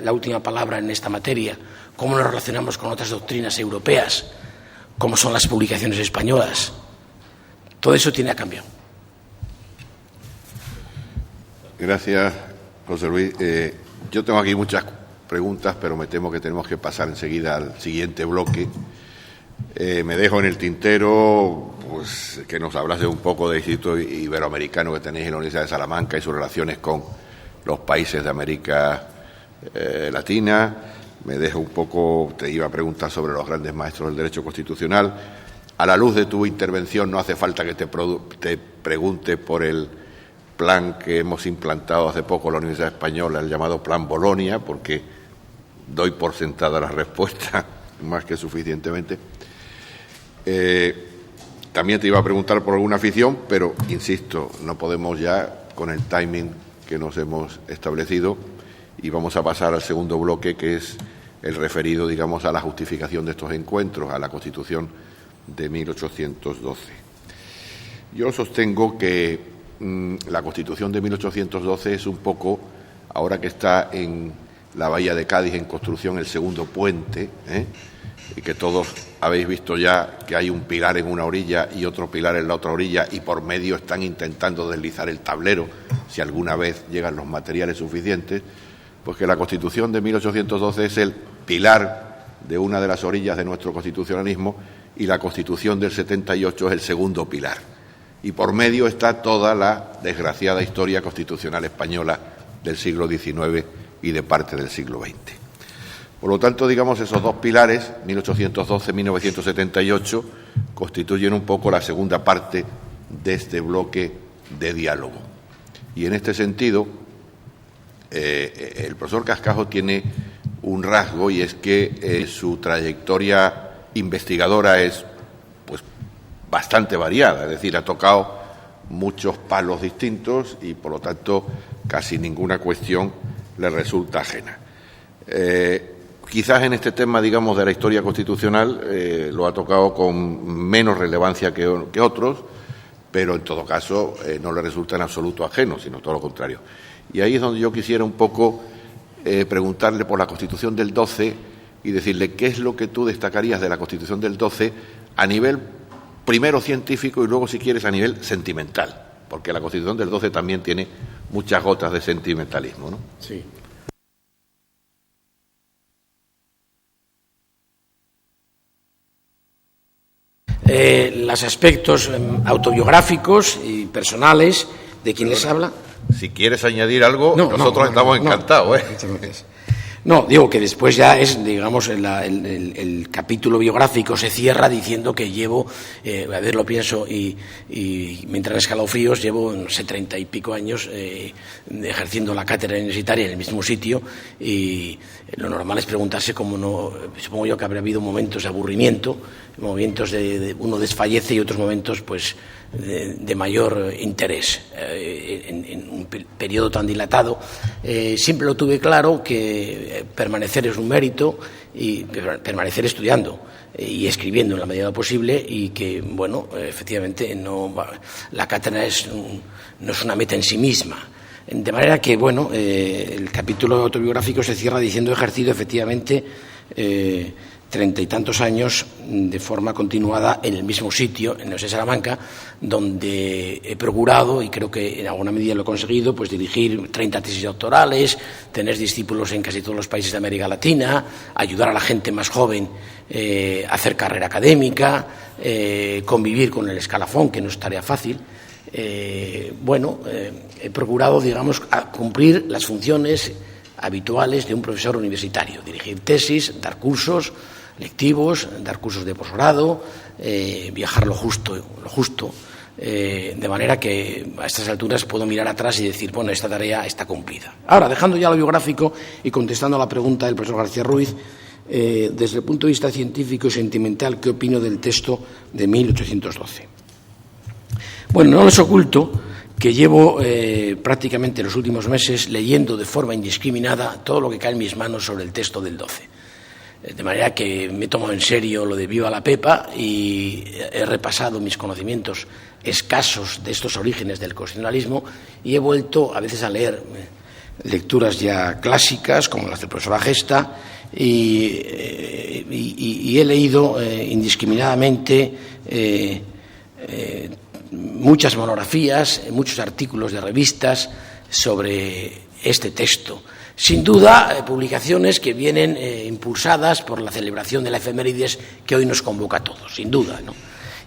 la última palabra en esta materia? ¿Cómo nos relacionamos con otras doctrinas europeas? ¿Cómo son las publicaciones españolas? Todo eso tiene a cambio. Gracias, José Luis. Yo tengo aquí muchas preguntas, pero me temo que tenemos que pasar enseguida al siguiente bloque. Me dejo en el tintero pues, que nos hablase un poco del Instituto Iberoamericano que tenéis en la Universidad de Salamanca y sus relaciones con los países de América Latina. Me dejo un poco, te iba a preguntar sobre los grandes maestros del derecho constitucional. A la luz de tu intervención no hace falta que te pregunte por el plan que hemos implantado hace poco en la Universidad Española, el llamado Plan Bolonia, porque doy por sentada la respuesta más que suficientemente. También te iba a preguntar por alguna afición, pero insisto, no podemos ya con el timing que nos hemos establecido y vamos a pasar al segundo bloque, que es el referido, digamos, a la justificación de estos encuentros, a la Constitución de 1812. Yo sostengo que la Constitución de 1812 es un poco, ahora que está en la Bahía de Cádiz en construcción el segundo puente, y que todos habéis visto ya que hay un pilar en una orilla y otro pilar en la otra orilla y por medio están intentando deslizar el tablero, si alguna vez llegan los materiales suficientes, pues que la Constitución de 1812 es el pilar de una de las orillas de nuestro constitucionalismo y la Constitución del 78 es el segundo pilar. Y por medio está toda la desgraciada historia constitucional española del siglo XIX y de parte del siglo XX. Por lo tanto, digamos, esos dos pilares, 1812-1978, constituyen un poco la segunda parte de este bloque de diálogo. Y en este sentido, el profesor Cascajo tiene un rasgo y es que su trayectoria investigadora es pues bastante variada, es decir, ha tocado muchos palos distintos y por lo tanto casi ninguna cuestión le resulta ajena. Quizás en este tema, digamos, de la historia constitucional lo ha tocado con menos relevancia que otros, pero en todo caso no le resulta en absoluto ajeno, sino todo lo contrario. Y ahí es donde yo quisiera un poco preguntarle por la Constitución del 12 y decirle qué es lo que tú destacarías de la Constitución del 12 a nivel primero científico y luego, si quieres, a nivel sentimental, porque la Constitución del 12 también tiene muchas gotas de sentimentalismo, ¿no? Sí. Los aspectos autobiográficos y personales de quien les habla. Si quieres añadir algo, nosotros estamos encantados. No, digo que después ya es, digamos, el capítulo biográfico se cierra diciendo que llevo, a ver, lo pienso, y mientras escalofríos llevo, no sé, 30 y pico años ejerciendo la cátedra universitaria en el mismo sitio, y lo normal es preguntarse cómo no, supongo yo que habrá habido momentos de aburrimiento, momentos de uno desfallece y otros momentos, pues, de mayor interés en un periodo tan dilatado. Siempre lo tuve claro que permanecer es un mérito y permanecer estudiando y escribiendo en la medida posible y que, bueno, efectivamente la cátedra no es una meta en sí misma. De manera que, bueno, el capítulo autobiográfico se cierra diciendo: he ejercido efectivamente 30 y tantos años de forma continuada en el mismo sitio, en la Universidad de Salamanca, donde he procurado, y creo que en alguna medida lo he conseguido, pues dirigir 30 tesis doctorales, tener discípulos en casi todos los países de América Latina, ayudar a la gente más joven a hacer carrera académica, convivir con el escalafón, que no es tarea fácil. He procurado, digamos, cumplir las funciones habituales de un profesor universitario: dirigir tesis, dar cursos lectivos, dar cursos de posgrado, viajar lo justo, De manera que a estas alturas puedo mirar atrás y decir, bueno, esta tarea está cumplida. Ahora, dejando ya lo biográfico y contestando a la pregunta del profesor García Ruiz, desde el punto de vista científico y sentimental, ¿qué opino del texto de 1812? Bueno, no les oculto que llevo prácticamente los últimos meses leyendo de forma indiscriminada todo lo que cae en mis manos sobre el texto del 12. De manera que me he tomado en serio lo de Viva la Pepa y he repasado mis conocimientos escasos de estos orígenes del constitucionalismo y he vuelto a veces a leer lecturas ya clásicas como las del profesor Agesta y he leído indiscriminadamente muchas monografías, muchos artículos de revistas sobre este texto. Sin duda, publicaciones que vienen impulsadas por la celebración de la efemérides que hoy nos convoca a todos, sin duda, ¿no?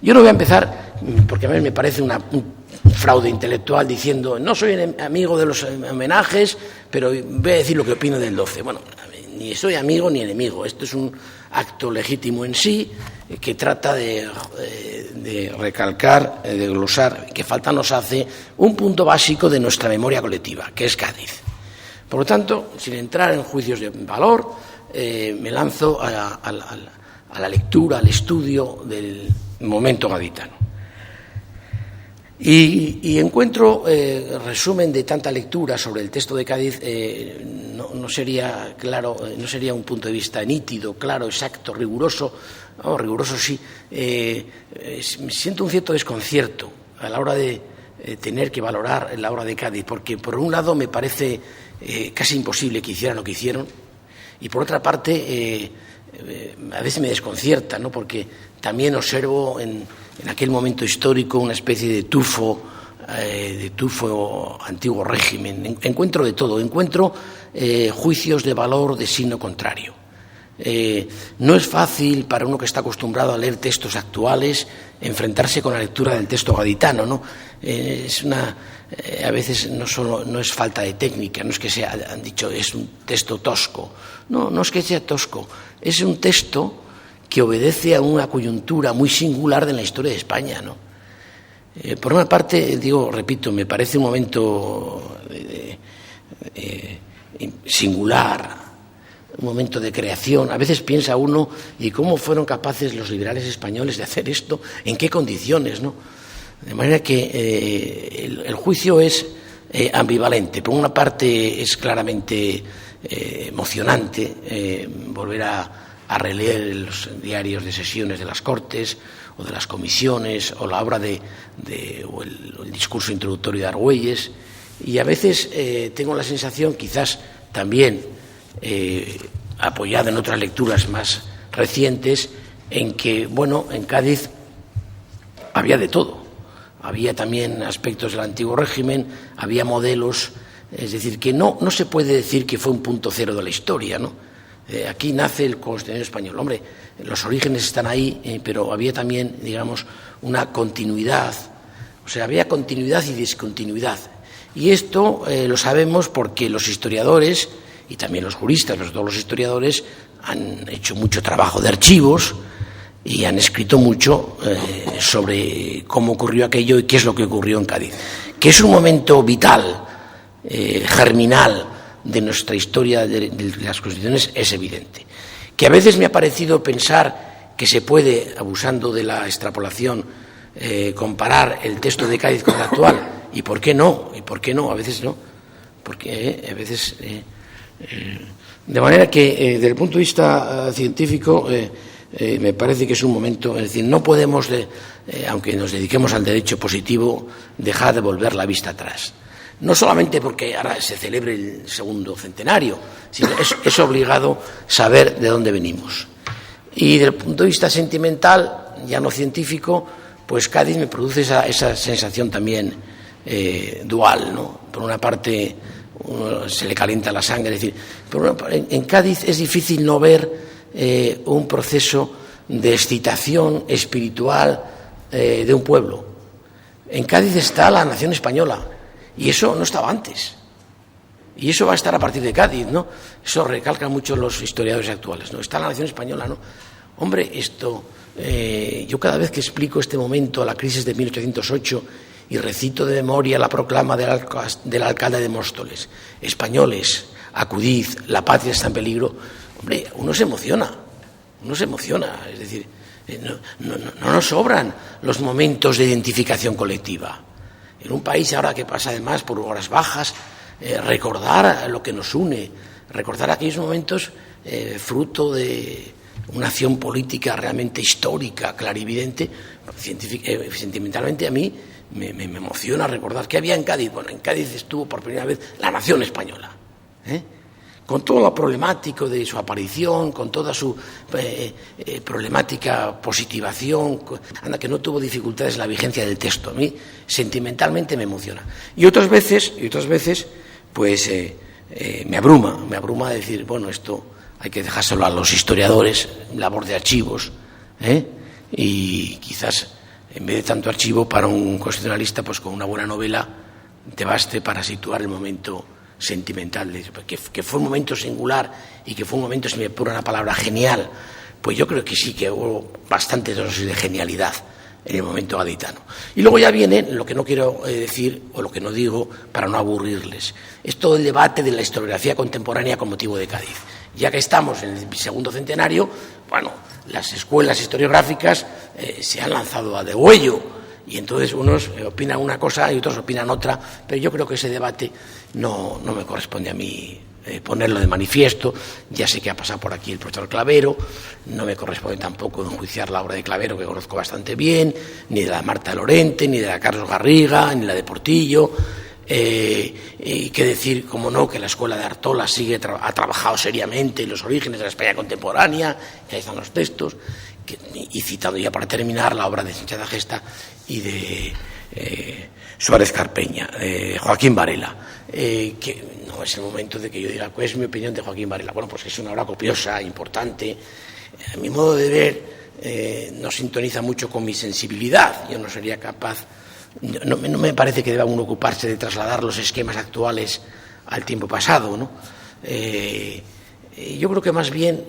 Yo no voy a empezar, porque a mí me parece un fraude intelectual, diciendo no soy amigo de los homenajes, pero voy a decir lo que opino del 12. Bueno, ni soy amigo ni enemigo. Esto es un acto legítimo en sí, que trata de recalcar, de glosar, que falta nos hace un punto básico de nuestra memoria colectiva, que es Cádiz. Por lo tanto, sin entrar en juicios de valor, me lanzo a la lectura, al estudio del momento gaditano. Y encuentro resumen de tanta lectura sobre el texto de Cádiz, no sería claro, no sería un punto de vista nítido, claro, exacto, riguroso. No, riguroso sí. Siento un cierto desconcierto a la hora de tener que valorar la obra de Cádiz, porque por un lado me parece casi imposible que hicieran lo que hicieron, y por otra parte a veces me desconcierta, ¿no? Porque también observo en aquel momento histórico una especie de tufo antiguo régimen. Encuentro de todo, encuentro juicios de valor de signo contrario. No es fácil para uno que está acostumbrado a leer textos actuales enfrentarse con la lectura del texto gaditano, ¿no? A veces no es falta de técnica, no es que sea, han dicho, es un texto tosco. No es que sea tosco, es un texto que obedece a una coyuntura muy singular de la historia de España, ¿no? Por una parte, repito, me parece un momento singular, un momento de creación. A veces piensa uno, ¿y cómo fueron capaces los liberales españoles de hacer esto? ¿En qué condiciones, no? De manera que el juicio es ambivalente. Por una parte es claramente emocionante volver a releer los diarios de sesiones de las Cortes o de las comisiones o la obra o el discurso introductorio de Argüelles, y a veces tengo la sensación, quizás también apoyada en otras lecturas más recientes, en que, en Cádiz había de todo. Había también aspectos del antiguo régimen, había modelos, es decir, que no se puede decir que fue un punto cero de la historia, ¿no? Aquí nace el Constitucional español. Hombre, los orígenes están ahí, pero había también, una continuidad. O sea, había continuidad y discontinuidad. Y esto lo sabemos porque los historiadores, y también los juristas, pero todos los historiadores, han hecho mucho trabajo de archivos y han escrito mucho sobre cómo ocurrió aquello y qué es lo que ocurrió en Cádiz. Que es un momento vital, germinal, de nuestra historia de las constituciones, es evidente. Que a veces me ha parecido pensar que se puede, abusando de la extrapolación, comparar el texto de Cádiz con el actual. ¿Y por qué no? A veces no. Porque a veces... de manera que, desde el punto de vista científico, me parece que es un momento... Es decir, no podemos, aunque nos dediquemos al derecho positivo, dejar de volver la vista atrás. No solamente porque ahora se celebre el segundo centenario, sino es obligado saber de dónde venimos. Y desde el punto de vista sentimental, ya no científico, pues Cádiz me produce esa sensación también dual, ¿no? Por una parte, uno se le calienta la sangre, es decir, en Cádiz es difícil no ver un proceso de excitación espiritual de un pueblo. En Cádiz está la nación española. Y eso no estaba antes. Y eso va a estar a partir de Cádiz, ¿no? Eso recalcan mucho los historiadores actuales, ¿no? Está la nación española, ¿no? Hombre, esto Yo cada vez que explico este momento, la crisis de 1808, y recito de memoria la proclama del alcalde de Móstoles: españoles, acudid, la patria está en peligro, hombre, uno se emociona, es decir, no nos sobran los momentos de identificación colectiva. En un país ahora que pasa además por horas bajas, recordar lo que nos une, recordar aquellos momentos fruto de una acción política realmente histórica, clarividente, sentimentalmente a mí me emociona recordar que había en Cádiz. Bueno, en Cádiz estuvo por primera vez la nación española, con todo lo problemático de su aparición, con toda su problemática positivación, anda que no tuvo dificultades en la vigencia del texto. A mí sentimentalmente me emociona. Y otras veces, pues me abruma decir, bueno, esto hay que dejárselo a los historiadores, labor de archivos, y quizás en vez de tanto archivo para un constitucionalista, pues con una buena novela te baste para situar el momento sentimental, que fue un momento singular y que fue un momento, si me pone una palabra, genial. Pues yo creo que sí, que hubo bastante dosis de genialidad en el momento gaditano. Y luego ya viene lo que no quiero decir, o lo que no digo para no aburrirles, es todo el debate de la historiografía contemporánea con motivo de Cádiz. Ya que estamos en el segundo centenario, bueno, las escuelas historiográficas se han lanzado a degüello, y entonces unos opinan una cosa y otros opinan otra, pero yo creo que ese debate no me corresponde a mí ponerlo de manifiesto. Ya sé que ha pasado por aquí el profesor Clavero, no me corresponde tampoco enjuiciar la obra de Clavero, que conozco bastante bien, ni de la Marta Lorente, ni de la Carlos Garriga, ni la de Portillo. Y qué decir, como no, que la escuela de Artola ha trabajado seriamente en los orígenes de la España contemporánea, que ahí están los textos, y citando ya para terminar la obra de Sánchez de Gesta y de Suárez Carpeña, Joaquín Varela, que no es el momento de que yo diga cuál es mi opinión de Joaquín Varela. Bueno, pues es una obra copiosa, importante. A mi modo de ver, no sintoniza mucho con mi sensibilidad. Yo no sería capaz, no me parece que deba uno ocuparse de trasladar los esquemas actuales al tiempo pasado, ¿no? Yo creo que más bien,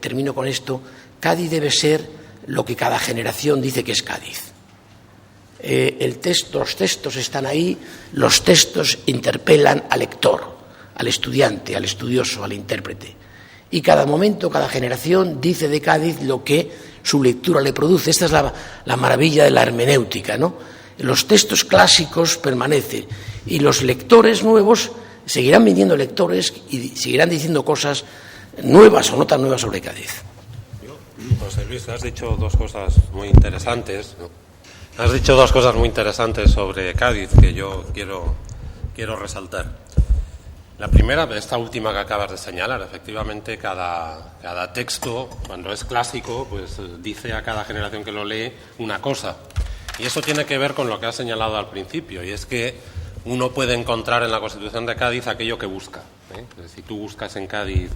termino con esto, Cádiz debe ser lo que cada generación dice que es Cádiz. Los textos están ahí, los textos interpelan al lector, al estudiante, al estudioso, al intérprete. Y cada momento, cada generación dice de Cádiz lo que su lectura le produce. Esta es la maravilla de la hermenéutica, ¿no? Los textos clásicos permanecen y los lectores nuevos seguirán viniendo lectores y seguirán diciendo cosas nuevas o no tan nuevas sobre Cádiz. José Luis, has dicho dos cosas muy interesantes, ¿no? Has dicho dos cosas muy interesantes sobre Cádiz que yo quiero resaltar. La primera, esta última que acabas de señalar. Efectivamente, cada texto, cuando es clásico, pues dice a cada generación que lo lee una cosa. Y eso tiene que ver con lo que has señalado al principio, y es que uno puede encontrar en la Constitución de Cádiz aquello que busca, Si tú buscas en Cádiz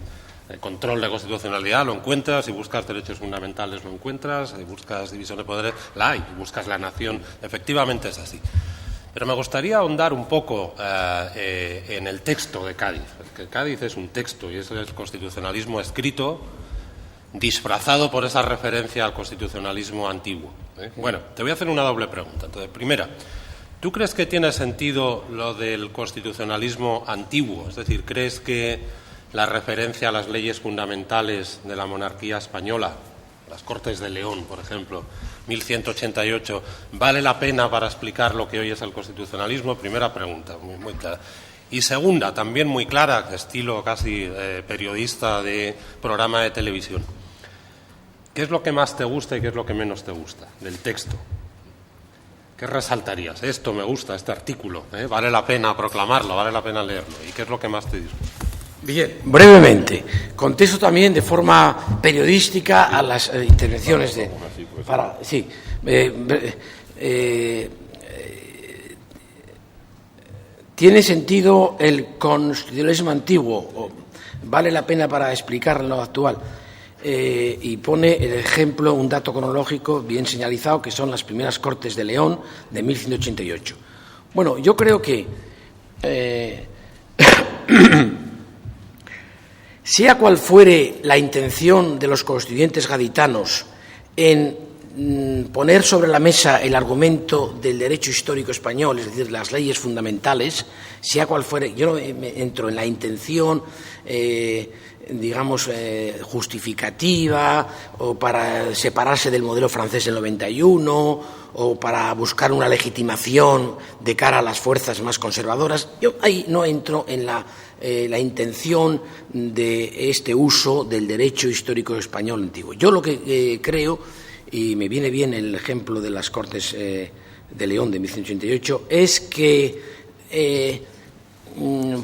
el control de constitucionalidad, lo encuentras; si buscas derechos fundamentales, lo encuentras; si buscas división de poderes, la hay; si buscas la nación, efectivamente es así. Pero me gustaría ahondar un poco en el texto de Cádiz, porque Cádiz es un texto y es el constitucionalismo escrito disfrazado por esa referencia al constitucionalismo antiguo. Bueno, te voy a hacer una doble pregunta. Entonces, primera, ¿tú crees que tiene sentido lo del constitucionalismo antiguo? Es decir, ¿crees que la referencia a las leyes fundamentales de la monarquía española, las Cortes de León, por ejemplo, 1188, vale la pena para explicar lo que hoy es el constitucionalismo? Primera pregunta, muy clara. Y segunda, también muy clara, estilo casi periodista de programa de televisión. ¿Qué es lo que más te gusta y qué es lo que menos te gusta del texto? ¿Qué resaltarías? Esto me gusta, este artículo, vale la pena proclamarlo, vale la pena leerlo. ¿Y qué es lo que más te disgusta? Bien, brevemente, contesto también de forma periodística a las intervenciones de... ¿Tiene sentido el constitucionalismo antiguo? ¿Vale la pena para explicar lo actual? Y pone el ejemplo, un dato cronológico bien señalizado, que son las primeras Cortes de León de 1188. Bueno, yo creo que sea cual fuere la intención de los constituyentes gaditanos en poner sobre la mesa el argumento del derecho histórico español, es decir, las leyes fundamentales, sea cual fuere. Yo no entro en la intención, justificativa, o para separarse del modelo francés del 91, o para buscar una legitimación de cara a las fuerzas más conservadoras. Yo ahí no entro en la intención de este uso del derecho histórico español antiguo. Yo lo que creo, y me viene bien el ejemplo de las Cortes de León de 1188, es que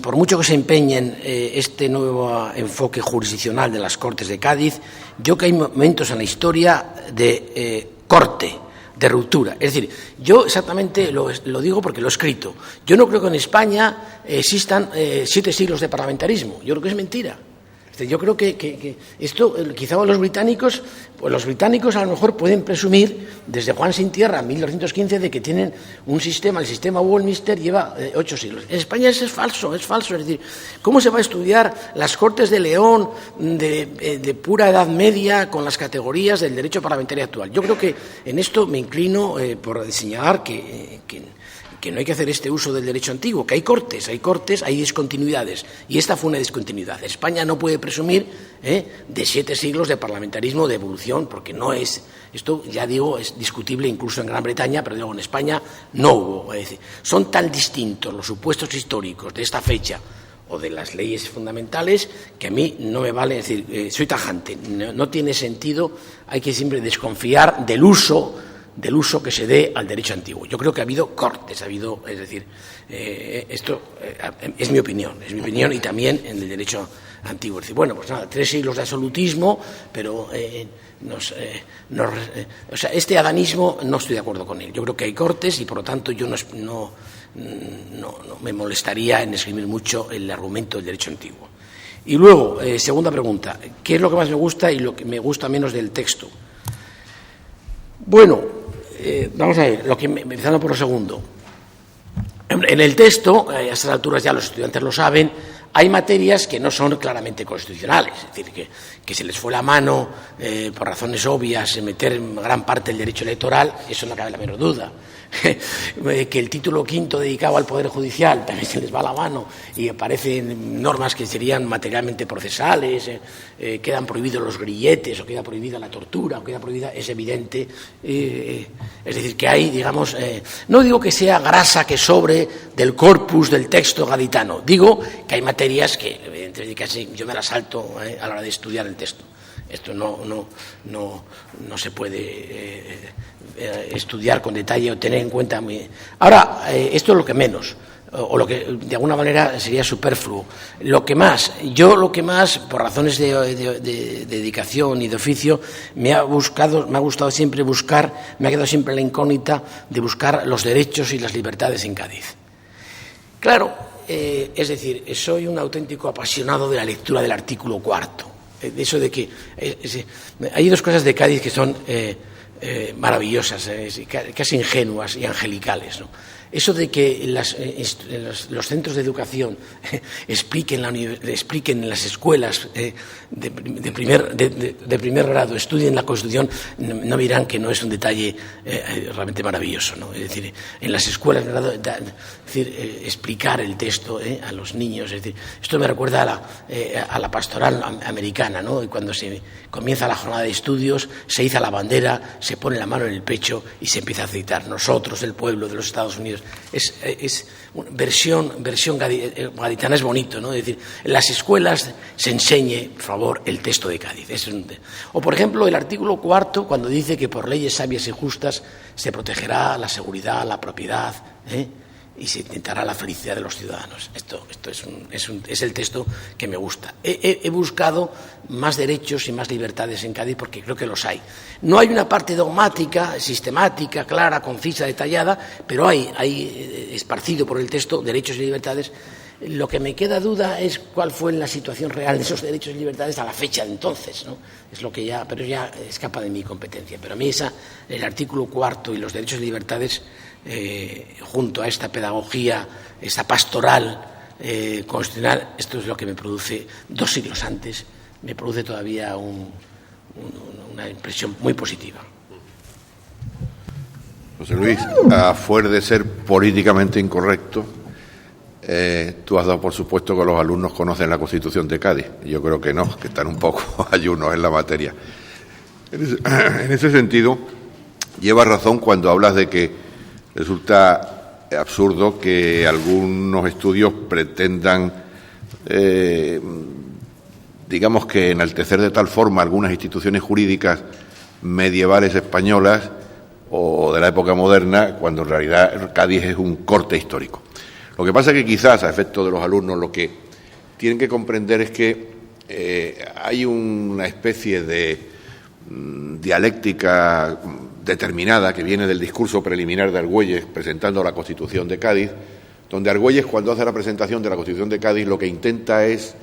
por mucho que se empeñen este nuevo enfoque jurisdiccional de las Cortes de Cádiz, yo creo que hay momentos en la historia de corte, de ruptura. Es decir, yo exactamente lo digo porque lo he escrito. Yo no creo que en España existan 7 siglos de parlamentarismo. Yo creo que es mentira. Yo creo que esto, quizá los británicos a lo mejor pueden presumir desde Juan Sin Tierra, 1215, de que tienen un sistema, el sistema Westminster lleva 8 siglos. En España eso es falso. Es decir, ¿cómo se va a estudiar las Cortes de León de pura Edad Media con las categorías del derecho parlamentario actual? Yo creo que en esto me inclino por señalar que no hay que hacer este uso del derecho antiguo, que hay cortes, hay discontinuidades, y esta fue una discontinuidad. España no puede presumir de 7 siglos de parlamentarismo, de evolución, porque no es, esto ya digo, es discutible incluso en Gran Bretaña, pero digo, en España no hubo. Es decir, son tan distintos los supuestos históricos de esta fecha o de las leyes fundamentales que a mí no me vale, es decir, soy tajante, no tiene sentido, hay que siempre desconfiar del uso que se dé al derecho antiguo. Yo creo que ha habido cortes, es decir, esto es mi opinión y también en el derecho antiguo. Es decir, bueno, pues nada, 3 siglos de absolutismo, pero este adanismo no estoy de acuerdo con él. Yo creo que hay cortes y, por lo tanto, yo no me molestaría en escribir mucho el argumento del derecho antiguo. Y luego, segunda pregunta, ¿qué es lo que más me gusta y lo que me gusta menos del texto? Bueno, vamos a ver, empezando por lo segundo. En el texto, a estas alturas ya los estudiantes lo saben, hay materias que no son claramente constitucionales, es decir, que se les fue la mano, por razones obvias, en meter gran parte del derecho electoral, eso no cabe la menor duda. Que el título quinto dedicado al Poder Judicial también se les va la mano y aparecen normas que serían materialmente procesales, quedan prohibidos los grilletes o queda prohibida la tortura o queda prohibida, es evidente. Es decir, que hay, digamos, no digo que sea grasa que sobre del corpus del texto gaditano, digo que hay materias que evidentemente casi yo me las salto a la hora de estudiar el texto. Esto no se puede estudiar con detalle o tener en cuenta. Ahora, esto es lo que menos, o lo que de alguna manera sería superfluo. Lo que más, por razones de dedicación y de oficio, me ha gustado siempre buscar, me ha quedado siempre la incógnita de buscar los derechos y las libertades en Cádiz. Claro, es decir, soy un auténtico apasionado de la lectura del artículo 4. De eso de que hay 2 cosas de Cádiz que son maravillosas, casi ingenuas y angelicales, ¿no? Eso de que los centros de educación expliquen en las escuelas de primer grado, estudien la Constitución, no dirán que no es un detalle realmente maravilloso, ¿no? Es decir, en las escuelas de grado, explicar el texto a los niños. Es decir, esto me recuerda a la pastoral americana, ¿no? Y cuando se comienza la jornada de estudios, se iza la bandera, se pone la mano en el pecho y se empieza a citar: nosotros, el pueblo de los Estados Unidos. Es una versión gaditana, es bonito, ¿no? Es decir, en las escuelas se enseñe, por favor, el texto de Cádiz. O, por ejemplo, el artículo 4, cuando dice que por leyes sabias y justas se protegerá la seguridad, la propiedad, y se intentará la felicidad de los ciudadanos. Esto es el texto que me gusta. He buscado más derechos y más libertades en Cádiz porque creo que los hay. No hay una parte dogmática, sistemática, clara, concisa, detallada, pero hay esparcido por el texto derechos y libertades. Lo que me queda duda es cuál fue la situación real de esos derechos y libertades a la fecha de entonces, ¿no? Es lo que pero ya escapa de mi competencia. Pero a mí el artículo 4 y los derechos y libertades, junto a esta pedagogía, esta pastoral constitucional, esto es lo que me produce 2 siglos antes, me produce todavía una impresión muy positiva. José Luis, a fuer de ser políticamente incorrecto, tú has dado por supuesto que los alumnos conocen la Constitución de Cádiz. Yo creo que no, que están un poco ayunos en la materia. En ese sentido, llevas razón cuando hablas de que resulta absurdo que algunos estudios pretendan, digamos que enaltecer de tal forma algunas instituciones jurídicas medievales españolas o de la época moderna, cuando en realidad Cádiz es un corte histórico. Lo que pasa es que quizás, a efecto de los alumnos, lo que tienen que comprender es que hay una especie de dialéctica determinada que viene del discurso preliminar de Argüelles presentando la Constitución de Cádiz, donde Argüelles, cuando hace la presentación de la Constitución de Cádiz, lo que intenta es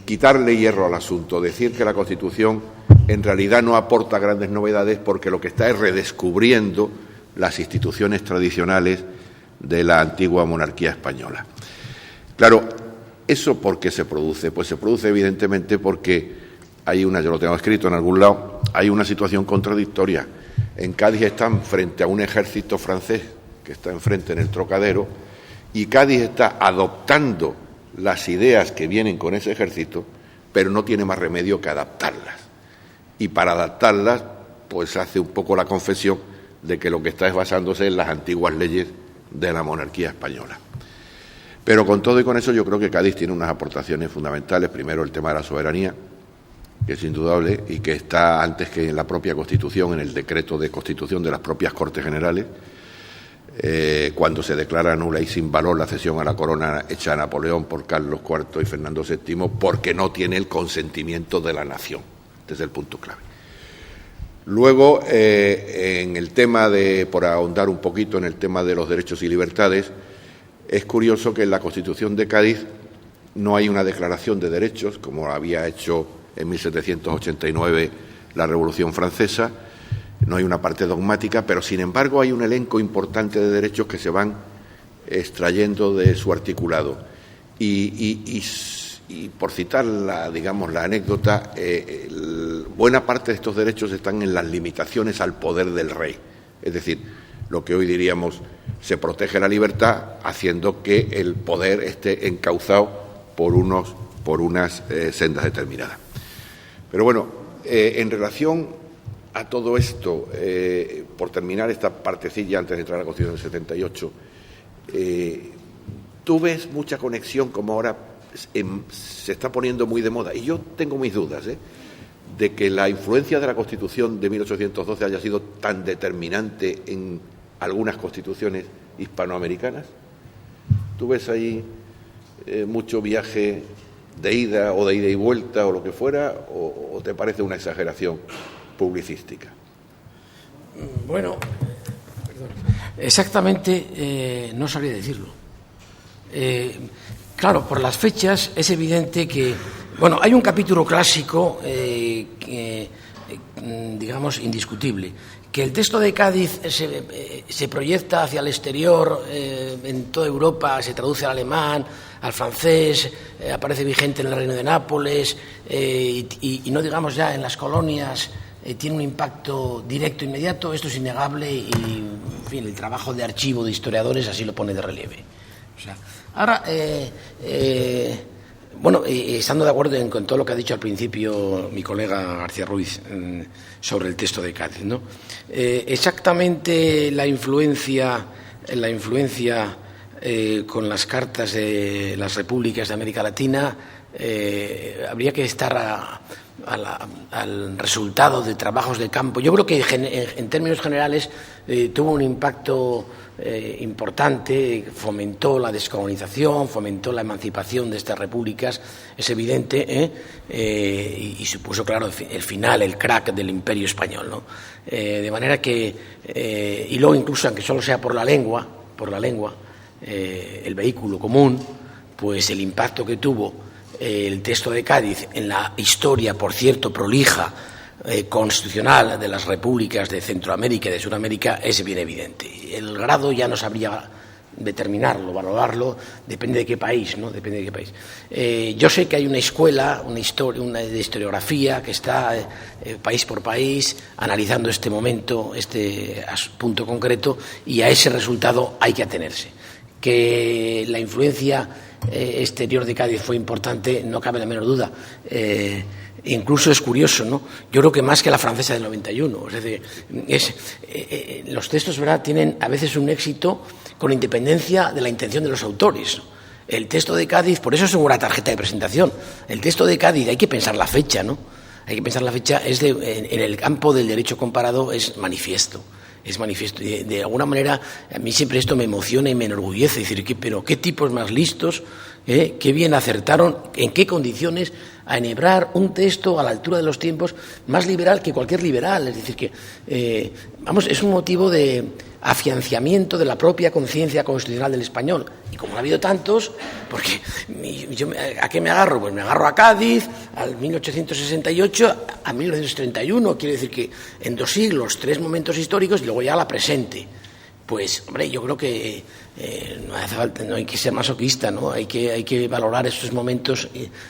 quitarle hierro al asunto, decir que la Constitución en realidad no aporta grandes novedades porque lo que está es redescubriendo las instituciones tradicionales de la antigua monarquía española. Claro, ¿eso por qué se produce? Pues se produce evidentemente porque hay yo lo tengo escrito en algún lado, hay una situación contradictoria. En Cádiz están frente a un ejército francés que está enfrente en el Trocadero y Cádiz está adoptando las ideas que vienen con ese ejército, pero no tiene más remedio que adaptarlas. Y para adaptarlas, pues hace un poco la confesión de que lo que está es basándose en las antiguas leyes de la monarquía española. Pero con todo y con eso yo creo que Cádiz tiene unas aportaciones fundamentales. Primero, el tema de la soberanía, que es indudable y que está antes que en la propia Constitución, en el decreto de constitución de las propias Cortes Generales, cuando se declara nula y sin valor la cesión a la corona hecha a Napoleón por Carlos IV y Fernando VII, porque no tiene el consentimiento de la nación. Este es el punto clave. Luego, en el tema por ahondar un poquito en el tema de los derechos y libertades, es curioso que en la Constitución de Cádiz no hay una declaración de derechos, como había hecho en 1789 la Revolución Francesa, no hay una parte dogmática, pero sin embargo hay un elenco importante de derechos que se van extrayendo de su articulado. Y por citar la anécdota, buena parte de estos derechos están en las limitaciones al poder del rey. Es decir, lo que hoy diríamos, se protege la libertad haciendo que el poder esté encauzado por unas sendas determinadas. Pero bueno, en relación a todo esto, por terminar esta partecilla antes de entrar a la Constitución del 78, tú ves mucha conexión como ahora se está poniendo muy de moda, y yo tengo mis dudas, de que la influencia de la Constitución de 1812 haya sido tan determinante en algunas constituciones hispanoamericanas. ¿Tú ves ahí mucho viaje de ida y vuelta o lo que fuera, o te parece una exageración publicística? Bueno, exactamente no sabría decirlo. Claro, por las fechas es evidente que, bueno, hay un capítulo clásico, digamos, indiscutible, que el texto de Cádiz se proyecta hacia el exterior, en toda Europa, se traduce al alemán, al francés, aparece vigente en el Reino de Nápoles, y no digamos ya en las colonias, tiene un impacto directo, inmediato. Esto es innegable y, en fin, el trabajo de archivo de historiadores así lo pone de relieve. O sea, ahora, bueno, estando de acuerdo con todo lo que ha dicho al principio mi colega García Ruiz sobre el texto de Cádiz, ¿no? Exactamente la influencia con las cartas de las repúblicas de América Latina, habría que estar al resultado de trabajos de campo. Yo creo que en términos generales tuvo un impacto importante, fomentó la descolonización, fomentó la emancipación de estas repúblicas, es evidente, y supuso, claro, el final, el crack del Imperio Español, ¿no? De manera que, y luego incluso, aunque solo sea por la lengua, el vehículo común, pues el impacto que tuvo el texto de Cádiz en la historia, por cierto, prolija, constitucional de las repúblicas de Centroamérica y de Sudamérica es bien evidente. El grado ya no sabría determinarlo, valorarlo, depende de qué país, ¿no? Depende de qué país. Yo sé que hay una escuela, una de historiografía que está país por país analizando este momento, este punto concreto, y a ese resultado hay que atenerse. Que la influencia exterior de Cádiz fue importante, no cabe la menor duda. Incluso es curioso, ¿no? Yo creo que más que la francesa del 91. Es decir, los textos, ¿verdad?, tienen a veces un éxito con independencia de la intención de los autores, ¿no? El texto de Cádiz, por eso es una tarjeta de presentación. El texto de Cádiz, hay que pensar la fecha, ¿no? Hay que pensar la fecha, en el campo del derecho comparado es manifiesto. Es manifiesto. De alguna manera, a mí siempre esto me emociona y me enorgullece. Decir, pero qué tipos más listos, qué bien acertaron, en qué condiciones a enhebrar un texto a la altura de los tiempos más liberal que cualquier liberal. Es decir, que es un motivo de afianzamiento de la propia conciencia constitucional del español. Y como ha habido tantos, porque ¿a qué me agarro? Pues me agarro a Cádiz, al 1868, a 1931. Quiere decir que en 2 siglos, 3 momentos históricos y luego ya la presente. Pues, hombre, yo creo que no hace falta, no hay que ser masoquista, ¿no? Hay que valorar estos momentos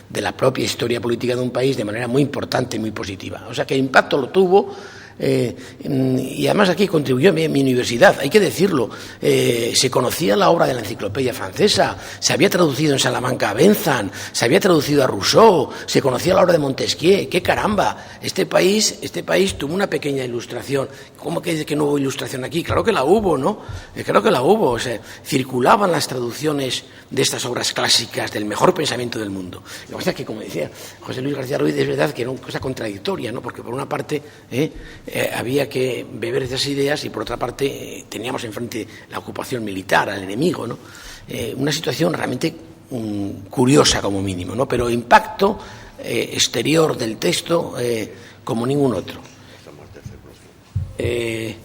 de la propia historia política de un país de manera muy importante y muy positiva. O sea, que el impacto lo tuvo. Y además aquí contribuyó mi universidad, hay que decirlo. Se conocía la obra de la enciclopedia francesa, se había traducido en Salamanca a Benzan, se había traducido a Rousseau, se conocía la obra de Montesquieu. ¡Qué caramba! Este país tuvo una pequeña ilustración. ¿Cómo que dice que no hubo ilustración aquí? Claro que la hubo, ¿no? Claro que la hubo. O sea, circulaban las traducciones de estas obras clásicas del mejor pensamiento del mundo. Lo que pasa es que, como decía José Luis García Ruiz, es verdad que era una cosa contradictoria, ¿no? Porque por una parte había que beber esas ideas y por otra parte teníamos enfrente la ocupación militar, al enemigo, ¿no? Una situación realmente curiosa como mínimo, ¿no? Pero impacto exterior del texto como ningún otro. Y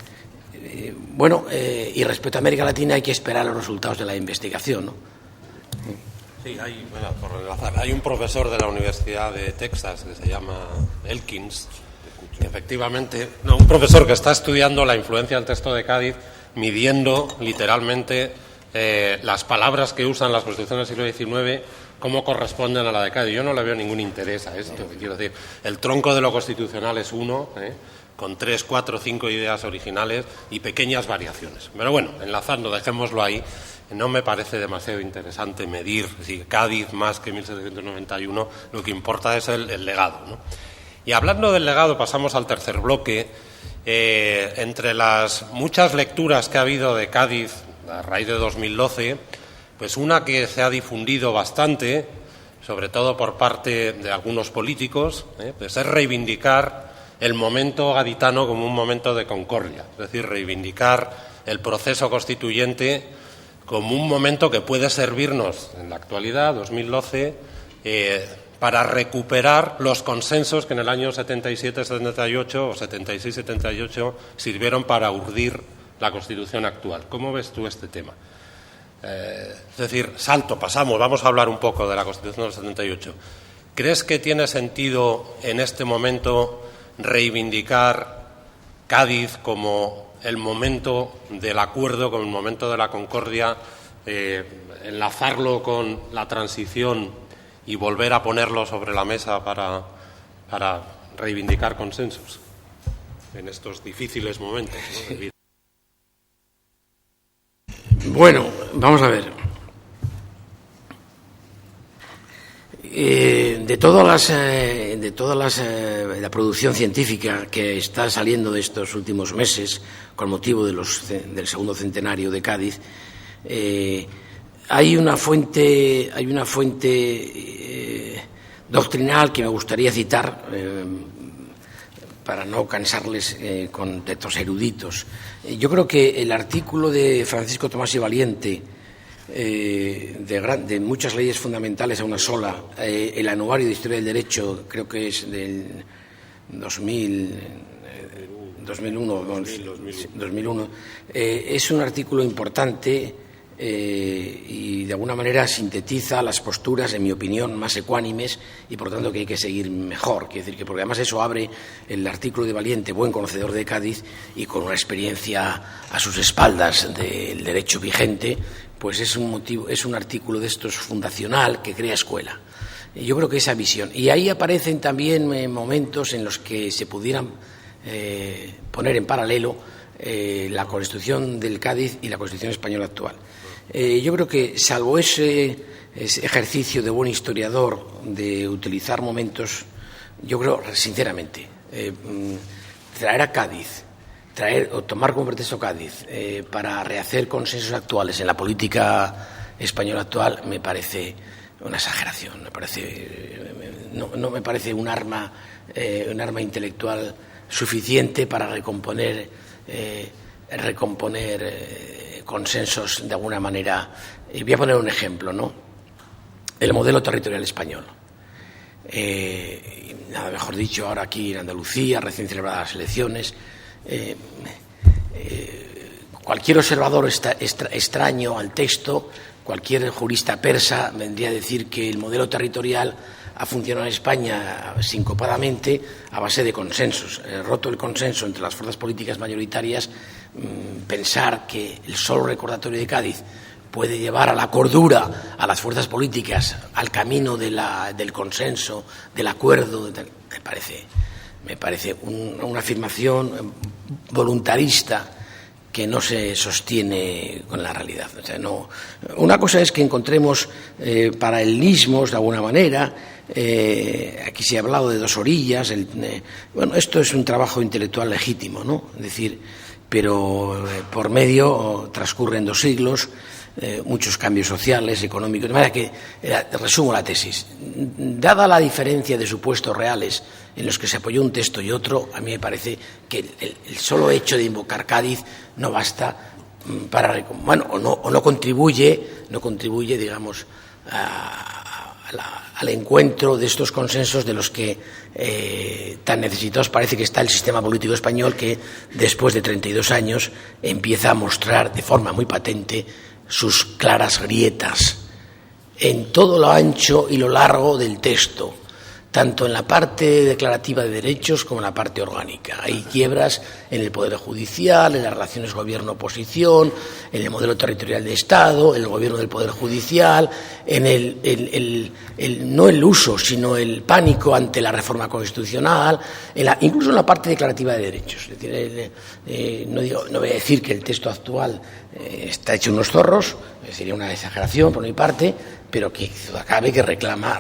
respecto a América Latina hay que esperar los resultados de la investigación, ¿no? Sí, hay un profesor de la Universidad de Texas que se llama Elkins, efectivamente, un profesor que está estudiando la influencia del texto de Cádiz, midiendo literalmente las palabras que usan las constituciones del siglo XIX, cómo corresponden a la de Cádiz. Yo no le veo ningún interés a esto. Quiero decir, el tronco de lo constitucional es uno, con 3, 4, 5 ideas originales y pequeñas variaciones. Pero bueno, enlazando, dejémoslo ahí. No me parece demasiado interesante medir si Cádiz más que 1791, lo que importa es el legado, ¿no? Y hablando del legado, pasamos al tercer bloque. Entre las muchas lecturas que ha habido de Cádiz a raíz de 2012, pues una que se ha difundido bastante, sobre todo por parte de algunos políticos, pues es reivindicar el momento gaditano como un momento de concordia, es decir, reivindicar el proceso constituyente como un momento que puede servirnos en la actualidad, 2012, para recuperar los consensos que en el año 77-78 o 76-78 sirvieron para urdir la Constitución actual. ¿Cómo ves tú este tema? Es decir, vamos a hablar un poco de la Constitución del 78. ¿Crees que tiene sentido en este momento reivindicar Cádiz como el momento del acuerdo, como el momento de la concordia, enlazarlo con la transición y volver a ponerlo sobre la mesa para reivindicar consensos en estos difíciles momentos, ¿no? de vida? Bueno, vamos a ver. La producción científica que está saliendo de estos últimos meses con motivo del segundo centenario de Cádiz, hay una fuente doctrinal que me gustaría citar para no cansarles con textos eruditos. Yo creo que el artículo de Francisco Tomás y Valiente de muchas leyes fundamentales a una sola, el Anuario de Historia del Derecho, creo que es del 2001, es un artículo importante y de alguna manera sintetiza las posturas, en mi opinión, más ecuánimes y por tanto que hay que seguir mejor. Quiero decir que porque además eso abre el artículo de Valiente, buen conocedor de Cádiz y con una experiencia a sus espaldas del derecho vigente, pues es un artículo de estos fundacional que crea escuela. Yo creo que esa visión. Y ahí aparecen también momentos en los que se pudieran poner en paralelo la Constitución del Cádiz y la Constitución española actual. Yo creo que, salvo ese ejercicio de buen historiador de utilizar momentos, yo creo, sinceramente, traer a Cádiz, o tomar como pretexto Cádiz para rehacer consensos actuales en la política española actual me parece una exageración. No me parece un arma intelectual suficiente para recomponer consensos de alguna manera. Y voy a poner un ejemplo, ¿no? El modelo territorial español. Nada mejor dicho, ahora aquí en Andalucía, recién celebradas las elecciones, cualquier observador extraño al texto, cualquier jurista persa vendría a decir que el modelo territorial ha funcionado en España sincopadamente a base de consensos. Roto el consenso entre las fuerzas políticas mayoritarias, pensar que el solo recordatorio de Cádiz puede llevar a la cordura a las fuerzas políticas, al camino del consenso, del acuerdo, me parece una afirmación voluntarista que no se sostiene con la realidad. O sea, no. Una cosa es que encontremos paralelismos de alguna manera. Aquí se ha hablado de dos orillas. Bueno, esto es un trabajo intelectual legítimo, ¿no? Es decir, pero por medio transcurren 2 siglos, muchos cambios sociales, económicos. De manera que, resumo la tesis. Dada la diferencia de supuestos reales en los que se apoyó un texto y otro, a mí me parece que el solo hecho de invocar Cádiz no basta para, bueno, o no contribuye, digamos, al encuentro de estos consensos de los que tan necesitados parece que está el sistema político español, que después de 32 años empieza a mostrar de forma muy patente sus claras grietas en todo lo ancho y lo largo del texto, tanto en la parte declarativa de derechos como en la parte orgánica. Hay quiebras en el Poder Judicial, en las relaciones gobierno-oposición, en el modelo territorial de Estado, en el gobierno del Poder Judicial, en no el uso, sino el pánico ante la reforma constitucional, incluso en la parte declarativa de derechos. Es decir, no voy a decir que el texto actual está hecho unos zorros, sería una exageración por mi parte, pero que cabe que reclama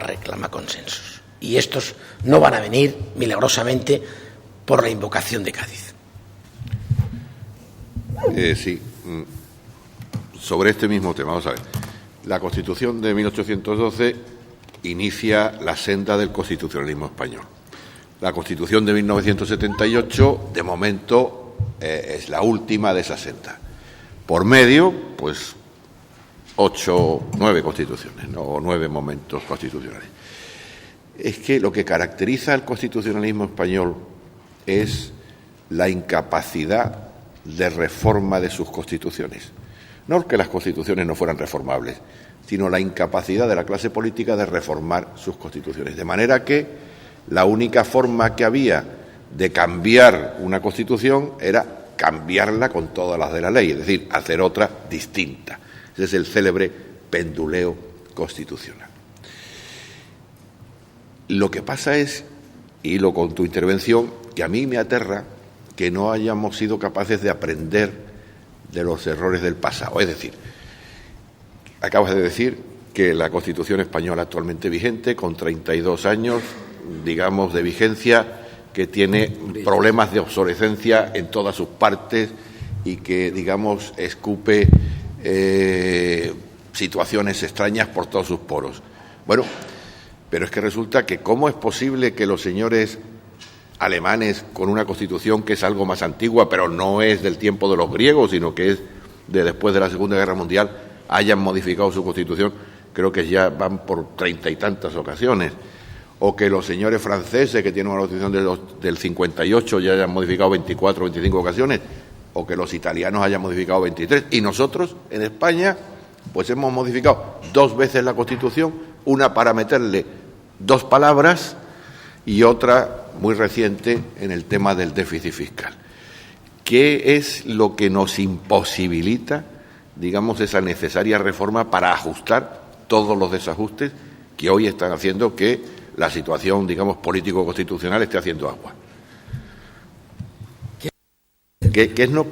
consensos. Y estos no van a venir milagrosamente por la invocación de Cádiz. Sí, sobre este mismo tema, vamos a ver. La Constitución de 1812 inicia la senda del constitucionalismo español. La Constitución de 1978, de momento, es la última de esa senda. Por medio, pues, 9 constituciones, ¿no? O 9 momentos constitucionales. Es que lo que caracteriza al constitucionalismo español es la incapacidad de reforma de sus constituciones. No que las constituciones no fueran reformables, sino la incapacidad de la clase política de reformar sus constituciones. De manera que la única forma que había de cambiar una constitución era cambiarla con todas las de la ley, es decir, hacer otra distinta. Ese es el célebre penduleo constitucional. Lo que pasa es, hilo con tu intervención, que a mí me aterra que no hayamos sido capaces de aprender de los errores del pasado. Es decir, acabas de decir que la Constitución española actualmente vigente, con 32 años, digamos, de vigencia, que tiene problemas de obsolescencia en todas sus partes y que, digamos, escupe situaciones extrañas por todos sus poros. Bueno, pero es que resulta que ¿cómo es posible que los señores alemanes, con una constitución que es algo más antigua, pero no es del tiempo de los griegos, sino que es de después de la Segunda Guerra Mundial, hayan modificado su constitución? Creo que ya van por 30 y tantas ocasiones. O que los señores franceses, que tienen una constitución del 58, ya hayan modificado 24 o 25 ocasiones, o que los italianos hayan modificado 23. Y nosotros, en España, Pues hemos modificado 2 veces la Constitución, una para meterle 2 palabras y otra muy reciente en el tema del déficit fiscal. ¿Qué es lo que nos imposibilita, digamos, esa necesaria reforma para ajustar todos los desajustes que hoy están haciendo que la situación, digamos, político-constitucional esté haciendo agua? ¿Qué es no?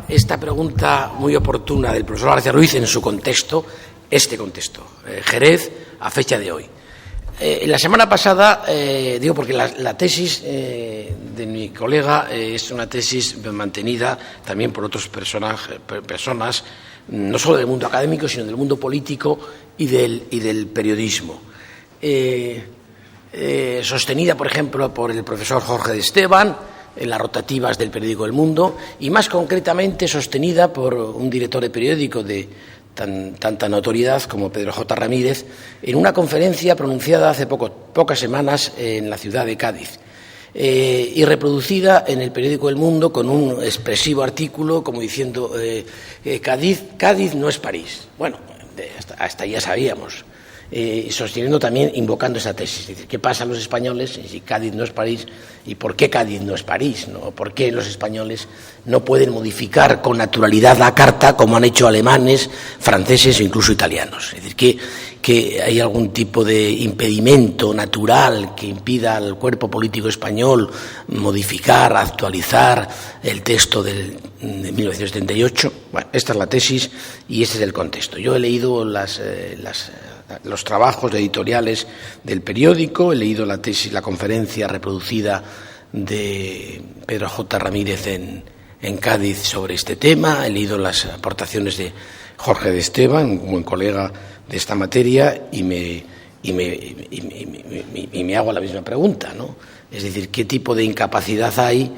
Esta pregunta muy oportuna del profesor García Ruiz en su contexto, Jerez, a fecha de hoy. La semana pasada, digo porque la tesis de mi colega es una tesis mantenida también por otras personas, no solo del mundo académico, sino del mundo político y del periodismo. Sostenida, por ejemplo, por el profesor Jorge de Esteban, en las rotativas del periódico El Mundo, y más concretamente sostenida por un director de periódico de tanta notoriedad como Pedro J. Ramírez, en una conferencia pronunciada hace pocas semanas en la ciudad de Cádiz, y reproducida en el periódico El Mundo con un expresivo artículo como diciendo Cádiz no es París. Bueno, hasta ya sabíamos. Sosteniendo también, invocando esa tesis, es decir, ¿qué pasa a los españoles si Cádiz no es París? ¿Y por qué Cádiz no es París? ¿No? ¿Por qué los españoles no pueden modificar con naturalidad la carta como han hecho alemanes, franceses o incluso italianos? Es decir, que hay algún tipo de impedimento natural que impida al cuerpo político español modificar, actualizar el texto de 1978. Bueno, esta es la tesis y este es el contexto. Yo he leído los trabajos editoriales del periódico, he leído la tesis, la conferencia reproducida de Pedro J. Ramírez en Cádiz sobre este tema, he leído las aportaciones de Jorge de Esteban, un buen colega de esta materia, y me hago la misma pregunta, ¿no? Es decir, ¿qué tipo de incapacidad hay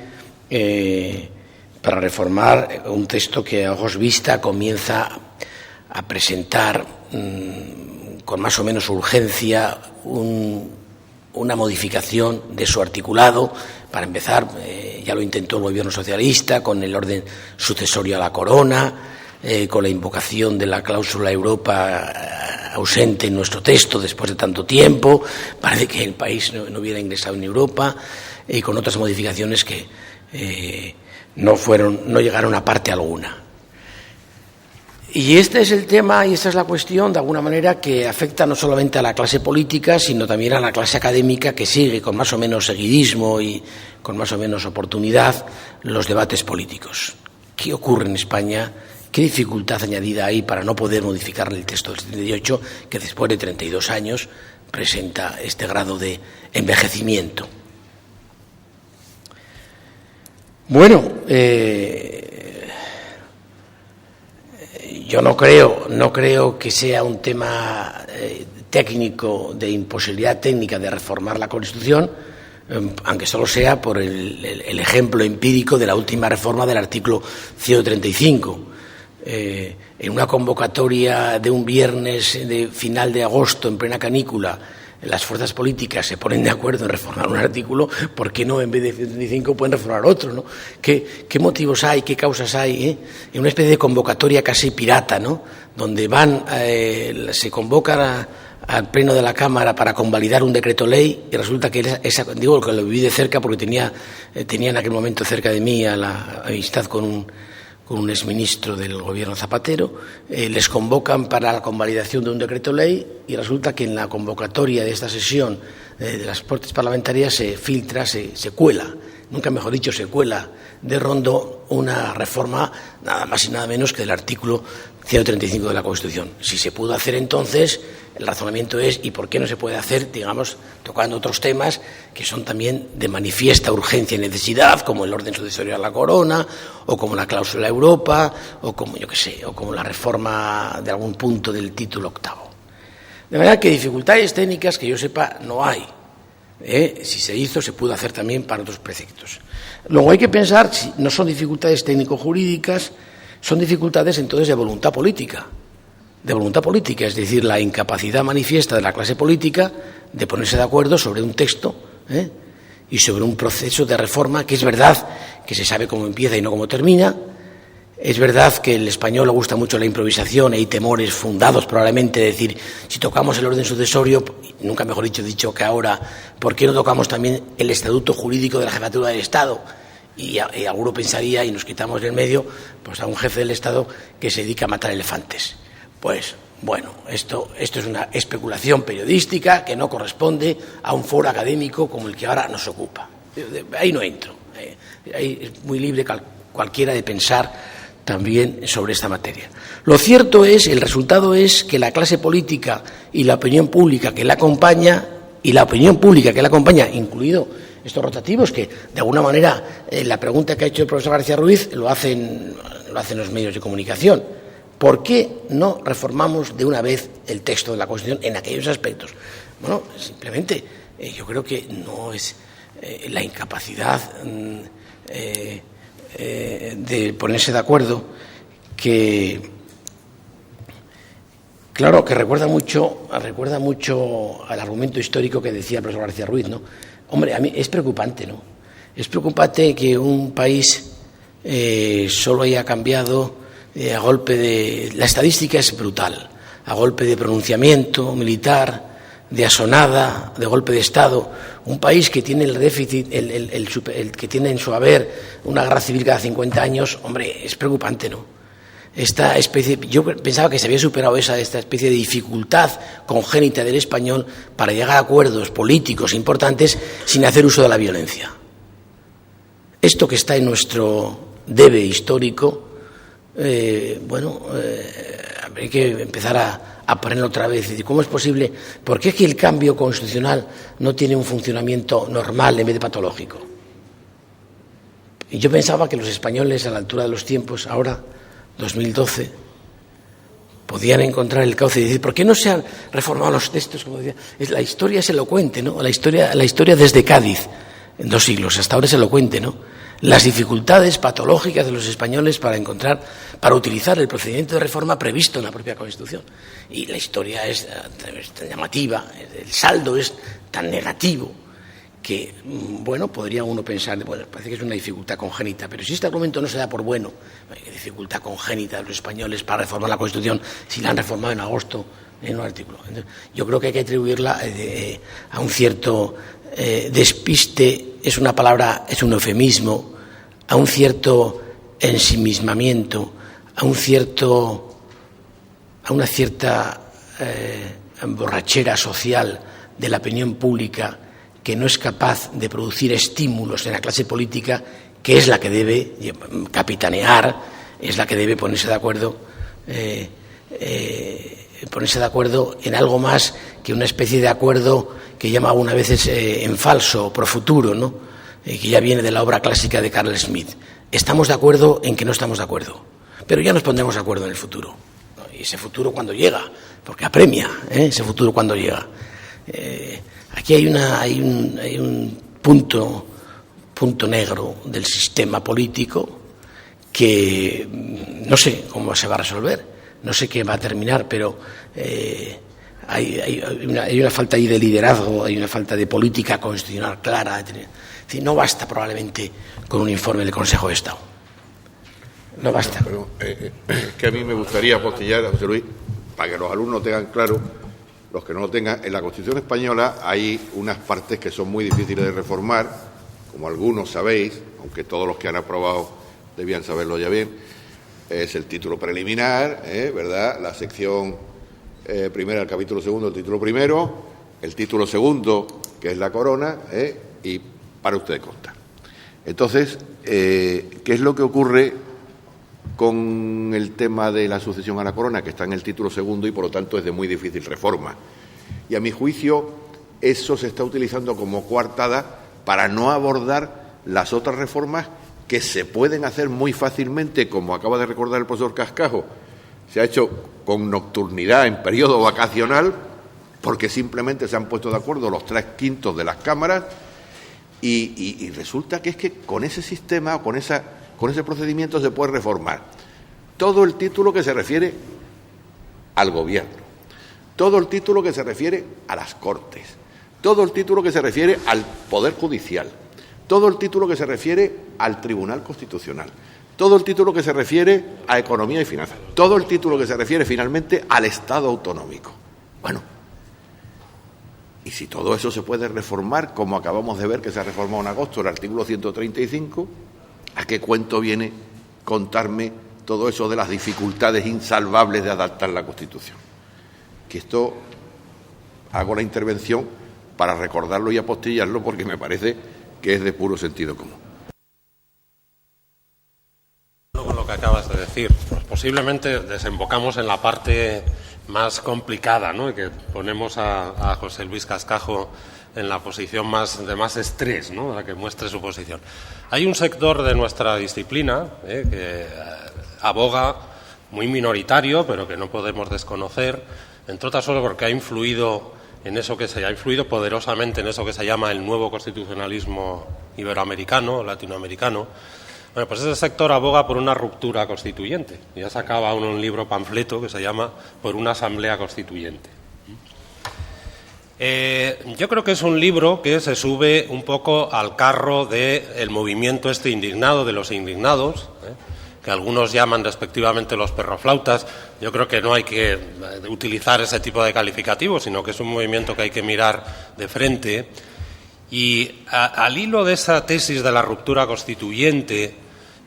para reformar un texto que a ojos vista comienza a presentar con más o menos urgencia una modificación de su articulado? Para empezar, ya lo intentó el gobierno socialista con el orden sucesorio a la corona, con la invocación de la cláusula Europa ausente en nuestro texto después de tanto tiempo. Parece que el país no hubiera ingresado en Europa, y con otras modificaciones que no llegaron a parte alguna. Y este es el tema y esta es la cuestión, de alguna manera, que afecta no solamente a la clase política, sino también a la clase académica, que sigue con más o menos seguidismo y con más o menos oportunidad los debates políticos. ¿Qué ocurre en España? ¿Qué dificultad añadida hay para no poder modificar el texto del 78, que después de 32 años presenta este grado de envejecimiento? Bueno, yo no creo que sea un tema técnico, de imposibilidad técnica de reformar la Constitución, aunque solo sea por el ejemplo empírico de la última reforma del artículo 135. En una convocatoria de un viernes de final de agosto, en plena canícula, las fuerzas políticas se ponen de acuerdo en reformar un artículo, ¿por qué no en vez de 135 pueden reformar otro, ¿no? ¿Qué motivos hay, qué causas hay? En una especie de convocatoria casi pirata, ¿no? Donde se convocan al pleno de la Cámara para convalidar un decreto ley, y resulta que digo que lo viví de cerca porque tenía en aquel momento cerca de mí a la amistad con un exministro del gobierno Zapatero. Les convocan para la convalidación de un decreto ley, y resulta que en la convocatoria de esta sesión de las Cortes Parlamentarias se filtra, se cuela, nunca mejor dicho, se cuela de rondo una reforma nada más y nada menos que del artículo 135 de la Constitución. Si se pudo hacer entonces, el razonamiento es, ¿y por qué no se puede hacer, digamos, tocando otros temas que son también de manifiesta urgencia y necesidad, como el orden sucesorio a la corona, o como la cláusula Europa, o como, o como la reforma de algún punto del título octavo? De manera que dificultades técnicas, que yo sepa, no hay. Si se hizo, se pudo hacer también para otros preceptos. Luego hay que pensar, si no son dificultades técnico-jurídicas, son dificultades entonces de voluntad política. Es decir, la incapacidad manifiesta de la clase política de ponerse de acuerdo sobre un texto y sobre un proceso de reforma que es verdad que se sabe cómo empieza y no cómo termina. Es verdad que al español le gusta mucho la improvisación, hay temores fundados probablemente de decir, si tocamos el orden sucesorio, nunca mejor dicho que ahora, ¿por qué no tocamos también el estatuto jurídico de la jefatura del Estado? Y alguno pensaría, y nos quitamos del medio, pues a un jefe del Estado que se dedica a matar elefantes. Pues bueno, esto es una especulación periodística que no corresponde a un foro académico como el que ahora nos ocupa. Ahí no entro. Ahí es muy libre cualquiera de pensar también sobre esta materia. Lo cierto es, el resultado es que la clase política y la opinión pública que la acompaña, incluido estos rotativos, que de alguna manera la pregunta que ha hecho el profesor García Ruiz lo hacen los medios de comunicación. ¿Por qué no reformamos de una vez el texto de la Constitución en aquellos aspectos? Bueno, simplemente yo creo que no es la incapacidad de ponerse de acuerdo, que claro que recuerda mucho al argumento histórico que decía el profesor García Ruiz, ¿no? Hombre, a mí es preocupante, ¿no? Es preocupante que un país solo haya cambiado a golpe de... La estadística es brutal, a golpe de pronunciamiento militar, de asonada, de golpe de Estado. Un país que tiene el déficit, el que tiene en su haber una guerra civil cada 50 años, hombre, es preocupante, ¿no? Esta especie, yo pensaba que se había superado esta especie de dificultad congénita del español para llegar a acuerdos políticos importantes sin hacer uso de la violencia. Esto que está en nuestro debe histórico, hay que empezar a ponerlo otra vez. Es decir, ¿cómo es posible? ¿Por qué es que el cambio constitucional no tiene un funcionamiento normal en vez de patológico? Y yo pensaba que los españoles, a la altura de los tiempos, ahora, 2012, podían encontrar el cauce y decir, ¿por qué no se han reformado los textos? Como decía, la historia es elocuente, ¿no? La historia desde Cádiz, en 2 siglos, hasta ahora es elocuente, ¿no? Las dificultades patológicas de los españoles para utilizar el procedimiento de reforma previsto en la propia Constitución. Y la historia es tan llamativa, el saldo es tan negativo que, podría uno pensar, parece que es una dificultad congénita, pero si este argumento no se da por bueno, dificultad congénita de los españoles para reformar la Constitución, si la han reformado en agosto en un artículo. Entonces, yo creo que hay que atribuirla a un cierto despiste, es una palabra, es un eufemismo, a un cierto ensimismamiento, a una cierta borrachera social de la opinión pública que no es capaz de producir estímulos en la clase política, que es la que debe capitanear, es la que debe ponerse de acuerdo en algo más que una especie de acuerdo que llama algunas veces en falso, pro futuro, ¿no? Que ya viene de la obra clásica de Carl Schmitt. Estamos de acuerdo en que no estamos de acuerdo, pero ya nos pondremos de acuerdo en el futuro, ¿no? Y ese futuro cuando llega, porque apremia, ese futuro cuando llega. Aquí hay un punto negro del sistema político que no sé cómo se va a resolver, no sé qué va a terminar, pero hay una falta ahí de liderazgo, hay una falta de política constitucional clara. Es decir, no basta probablemente con un informe del Consejo de Estado. No basta. Pero, que a mí me gustaría apostillar, José Luis, para que los alumnos tengan claro, los que no lo tengan, en la Constitución española hay unas partes que son muy difíciles de reformar, como algunos sabéis, aunque todos los que han aprobado debían saberlo ya bien. Es el título preliminar, ¿verdad? La sección primera del capítulo segundo, el título primero, el título segundo, que es la corona, y para usted consta. Entonces, ¿qué es lo que ocurre con el tema de la sucesión a la corona, que está en el título segundo y por lo tanto es de muy difícil reforma? Y a mi juicio, eso se está utilizando como coartada para no abordar las otras reformas que se pueden hacer muy fácilmente, como acaba de recordar el profesor Cascajo. Se ha hecho con nocturnidad en periodo vacacional porque simplemente se han puesto de acuerdo los 3/5 de las cámaras y resulta que es que con ese sistema o con ese procedimiento se puede reformar todo el título que se refiere al gobierno, todo el título que se refiere a las Cortes, todo el título que se refiere al Poder Judicial, todo el título que se refiere al Tribunal Constitucional, todo el título que se refiere a Economía y Finanzas, todo el título que se refiere finalmente al Estado autonómico. Bueno, y si todo eso se puede reformar, como acabamos de ver que se ha reformado en agosto el artículo 135, ¿a qué cuento viene contarme todo eso de las dificultades insalvables de adaptar la Constitución? Que esto hago la intervención para recordarlo y apostillarlo porque me parece que es de puro sentido común. Con lo que acabas de decir, pues posiblemente desembocamos en la parte más complicada, ¿no? Y que ponemos a José Luis Cascajo en la posición de más estrés, ¿no? A que muestre su posición. Hay un sector de nuestra disciplina que aboga, muy minoritario, pero que no podemos desconocer, entre otras cosas porque ha influido poderosamente en eso que se llama el nuevo constitucionalismo iberoamericano, latinoamericano. Bueno, pues ese sector aboga por una ruptura constituyente. Ya sacaba un libro panfleto que se llama Por una asamblea constituyente. Yo creo que es un libro que se sube un poco al carro del movimiento indignado, de los indignados, que algunos llaman respectivamente los perroflautas. Yo creo que no hay que utilizar ese tipo de calificativos, sino que es un movimiento que hay que mirar de frente. Y al hilo de esa tesis de la ruptura constituyente,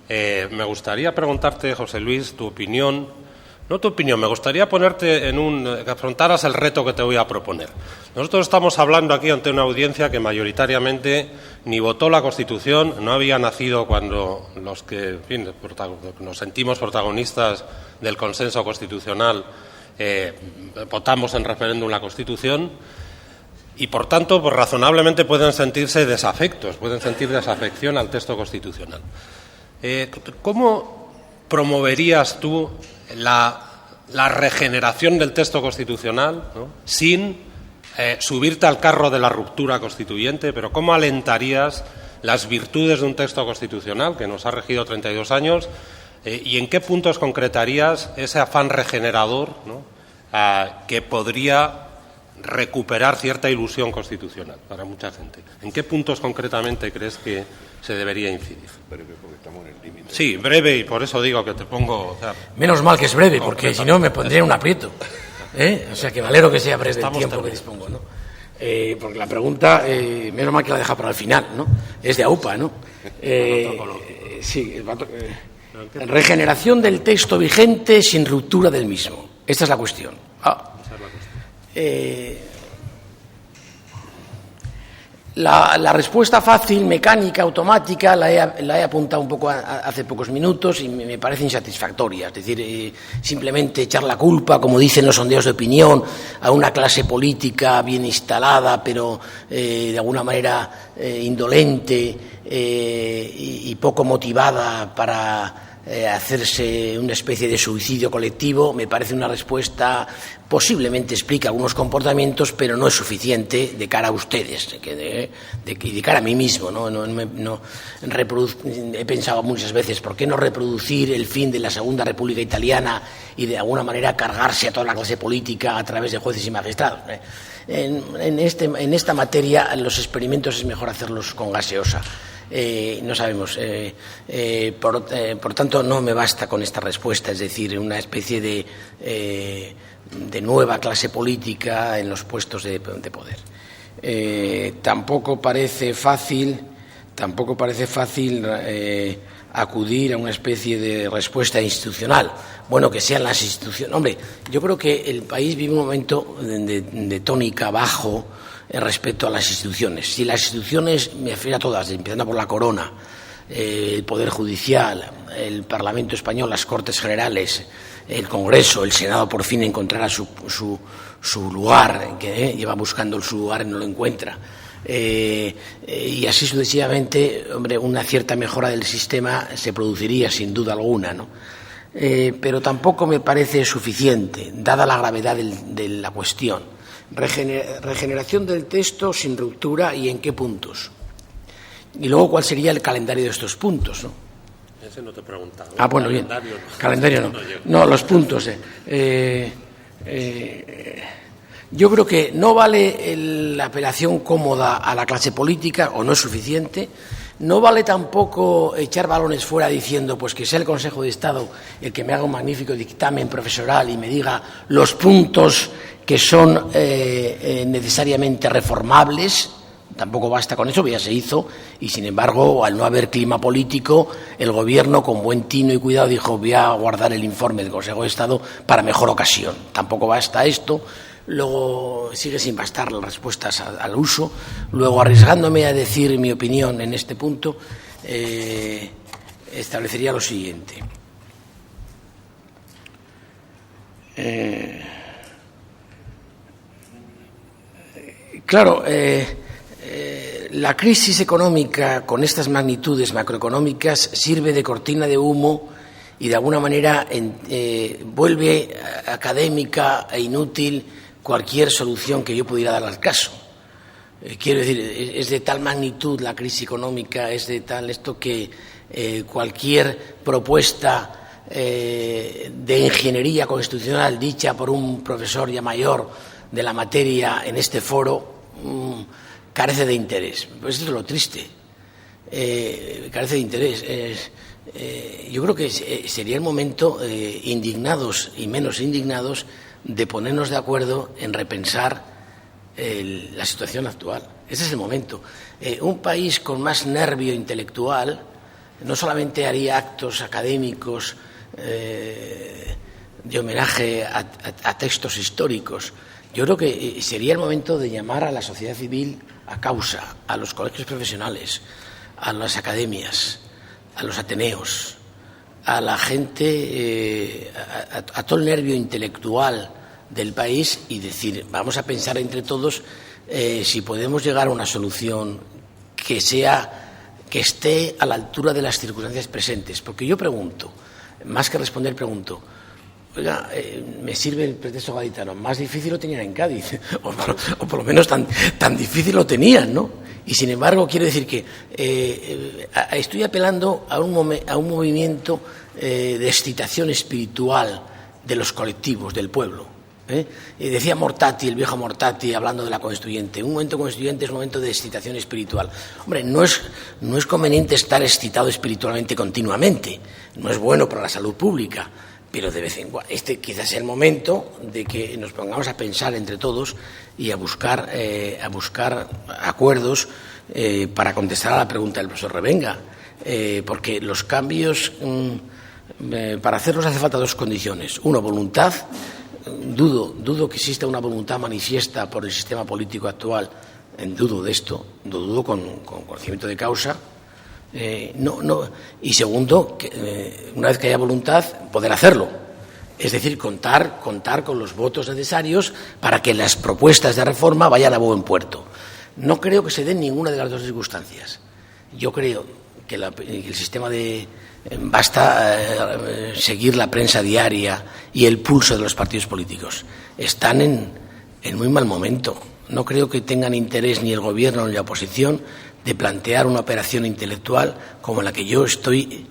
me gustaría preguntarte, José Luis, tu opinión. No tu opinión, me gustaría ponerte que afrontaras el reto que te voy a proponer. Nosotros estamos hablando aquí ante una audiencia que mayoritariamente ni votó la Constitución, no había nacido cuando los que, en fin, nos sentimos protagonistas del consenso constitucional votamos en referéndum la Constitución. Y, por tanto, pues razonablemente pueden sentirse desafectos, pueden sentir desafección al texto constitucional. ¿Cómo promoverías tú la regeneración del texto constitucional, ¿no? sin subirte al carro de la ruptura constituyente? Pero ¿cómo alentarías las virtudes de un texto constitucional que nos ha regido 32 años y en qué puntos concretarías ese afán regenerador, ¿no? Que podría recuperar cierta ilusión constitucional para mucha gente? ¿En qué puntos concretamente crees que se debería incidir? Breve, porque estamos en el límite. Sí, breve, y por eso digo que te pongo... O sea, menos mal que es breve, porque si no me pondría en un aprieto. O sea, que valero que sea breve el tiempo que dispongo, ¿no? Porque la pregunta, menos mal que la deja para el final, ¿no? Es de AUPA, ¿no? Sí, regeneración del texto vigente sin ruptura del mismo. Esta es la cuestión. La respuesta fácil, mecánica, automática, la he apuntado un poco hace pocos minutos y me parece insatisfactoria. Es decir, simplemente echar la culpa, como dicen los sondeos de opinión, a una clase política bien instalada, pero de alguna manera indolente y poco motivada para hacerse una especie de suicidio colectivo, me parece una respuesta, posiblemente explica algunos comportamientos, pero no es suficiente de cara a ustedes, de cara a mí mismo. He pensado muchas veces, ¿por qué no reproducir el fin de la Segunda República Italiana y de alguna manera cargarse a toda la clase política a través de jueces y magistrados? En esta materia los experimentos es mejor hacerlos con gaseosa. No sabemos. Por tanto, no me basta con esta respuesta, es decir, una especie de nueva clase política en los puestos de poder. Tampoco parece fácil acudir a una especie de respuesta institucional. Bueno, que sean las instituciones. Hombre, yo creo que el país vive un momento de tónica bajo respecto a las instituciones. Si las instituciones, me refiero a todas, empezando por la Corona, el Poder Judicial, el Parlamento Español, las Cortes Generales, el Congreso, el Senado por fin encontrará su lugar, que lleva buscando su lugar y no lo encuentra. Y así sucesivamente, hombre, una cierta mejora del sistema se produciría sin duda alguna, ¿no? Pero tampoco me parece suficiente, dada la gravedad de la cuestión. Regeneración del texto sin ruptura y en qué puntos. Y luego, ¿cuál sería el calendario de estos puntos, ¿no? Ese no te he preguntado. Bueno, bien. Calendario no. Calendario no. No, los puntos. Yo creo que no vale la apelación cómoda a la clase política, o no es suficiente. No vale tampoco echar balones fuera diciendo pues que sea el Consejo de Estado el que me haga un magnífico dictamen profesoral y me diga los puntos que son necesariamente reformables. Tampoco basta con eso, ya se hizo, y sin embargo, al no haber clima político, el Gobierno, con buen tino y cuidado, dijo: voy a guardar el informe del Consejo de Estado para mejor ocasión. Tampoco basta esto. Luego sigue sin bastar las respuestas al uso. Luego, arriesgándome a decir mi opinión en este punto, establecería lo siguiente. Claro, la crisis económica con estas magnitudes macroeconómicas sirve de cortina de humo y de alguna manera vuelve académica e inútil cualquier solución que yo pudiera dar al caso. Quiero decir, es de tal magnitud la crisis económica, es de tal esto que cualquier propuesta de ingeniería constitucional dicha por un profesor ya mayor de la materia en este foro carece de interés. Pues esto es lo triste. Carece de interés. Yo creo que sería el momento, indignados y menos indignados, de ponernos de acuerdo en repensar la situación actual. Ese es el momento. Un país con más nervio intelectual no solamente haría actos académicos de homenaje a textos históricos. Yo creo que sería el momento de llamar a la sociedad civil a causa, a los colegios profesionales, a las academias, a los ateneos, a la gente, a todo el nervio intelectual del país y decir: vamos a pensar entre todos si podemos llegar a una solución que esté a la altura de las circunstancias presentes. Porque yo pregunto, más que responder, pregunto: oiga, me sirve el pretexto gaditano, más difícil lo tenían en Cádiz, o por lo menos tan difícil lo tenían, ¿no? Y sin embargo, quiero decir que estoy apelando a un movimiento de excitación espiritual de los colectivos, del pueblo. Decía Mortati, el viejo Mortati, hablando de la constituyente: un momento constituyente es un momento de excitación espiritual. Hombre, no es conveniente estar excitado espiritualmente continuamente, no es bueno para la salud pública. Pero de vez en cuando, quizás sea el momento de que nos pongamos a pensar entre todos y a buscar acuerdos para contestar a la pregunta del profesor Revenga. Porque los cambios, para hacerlos hace falta dos condiciones. Uno, voluntad. Dudo que exista una voluntad manifiesta por el sistema político actual. Dudo de esto, dudo con conocimiento de causa. Y segundo, una vez que haya voluntad, poder hacerlo. Es decir, contar con los votos necesarios para que las propuestas de reforma vayan a buen puerto. No creo que se den ninguna de las dos circunstancias. Yo creo que el sistema basta seguir la prensa diaria y el pulso de los partidos políticos. Están en muy mal momento. No creo que tengan interés ni el Gobierno ni la oposición de plantear una operación intelectual como la que yo estoy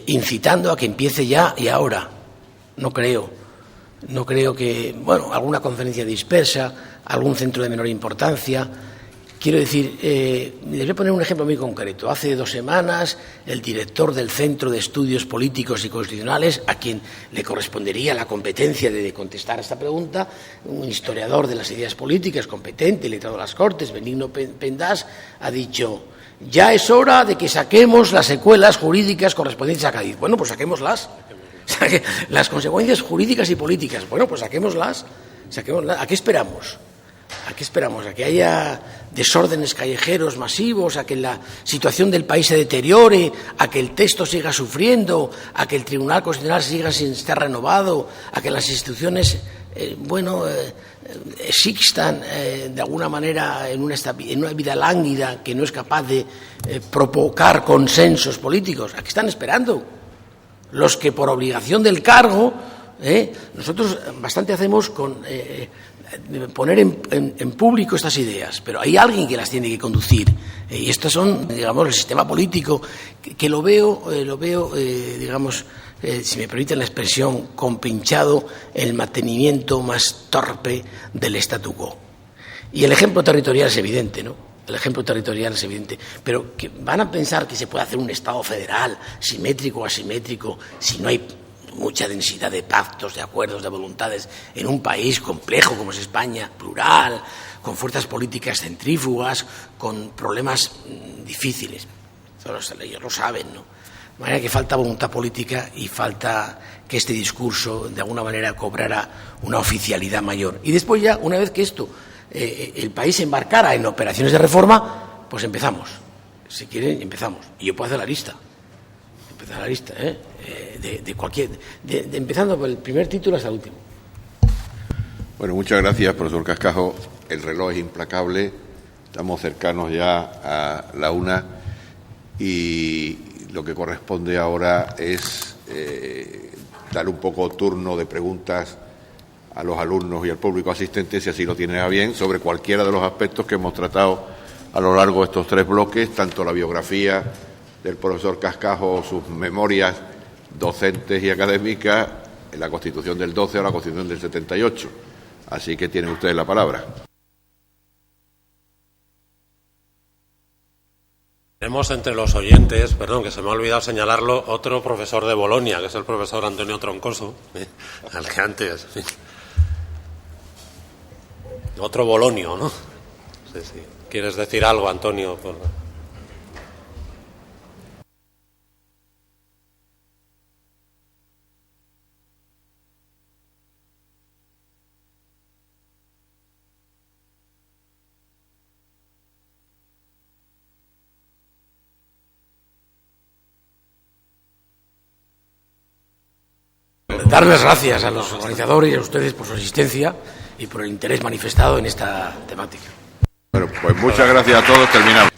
incitando a que empiece ya y ahora. No creo que, alguna conferencia dispersa, algún centro de menor importancia. Quiero decir, les voy a poner un ejemplo muy concreto. Hace 2 semanas, el director del Centro de Estudios Políticos y Constitucionales, a quien le correspondería la competencia de contestar a esta pregunta, un historiador de las ideas políticas, competente, letrado de las Cortes, Benigno Pendas, ha dicho: ya es hora de que saquemos las secuelas jurídicas correspondientes a Cádiz. Bueno, pues saquémoslas. Las consecuencias jurídicas y políticas, bueno, pues saquémoslas. ¿A qué esperamos? ¿A qué esperamos? ¿A que haya desórdenes callejeros masivos? ¿A que la situación del país se deteriore? ¿A que el texto siga sufriendo? ¿A que el Tribunal Constitucional siga sin estar renovado? ¿A que las instituciones, existan de alguna manera en una vida lánguida que no es capaz de provocar consensos políticos? ¿A qué están esperando? Los que por obligación del cargo Nosotros bastante hacemos con poner en público estas ideas, pero hay alguien que las tiene que conducir. Y estos son, digamos, el sistema político que lo veo, digamos, si me permiten la expresión, compinchado en el mantenimiento más torpe del statu quo. Y el ejemplo territorial es evidente, ¿no? El ejemplo territorial es evidente. Pero que van a pensar que se puede hacer un Estado federal, simétrico o asimétrico, si no hay mucha densidad de pactos, de acuerdos, de voluntades en un país complejo como es España, plural, con fuerzas políticas centrífugas, con problemas difíciles. Ellos lo saben, ¿no? De manera que falta voluntad política y falta que este discurso de alguna manera cobrara una oficialidad mayor. Y después ya, una vez que esto, el país se embarcara en operaciones de reforma, pues empezamos. Si quieren, empezamos. Y yo puedo hacer la lista. Empezar la lista, de cualquier... empezando por el primer título hasta el último. Bueno, muchas gracias, profesor Cascajo. El reloj es implacable. Estamos cercanos ya a la 1 y lo que corresponde ahora es dar un poco turno de preguntas a los alumnos y al público asistente, si así lo tienen a bien, sobre cualquiera de los aspectos que hemos tratado a lo largo de estos 3 bloques, tanto la biografía del profesor Cascajo, sus memorias docentes y académicas, en la Constitución del 12 o la Constitución del 78. Así que tienen ustedes la palabra. Tenemos entre los oyentes, perdón, que se me ha olvidado señalarlo, otro profesor de Bolonia, que es el profesor Antonio Troncoso, al que antes... Otro bolonio, ¿no? Sí, sí. ¿Quieres decir algo, Antonio? Darles gracias a los organizadores y a ustedes por su asistencia y por el interés manifestado en esta temática. Bueno, pues muchas gracias a todos. Terminamos.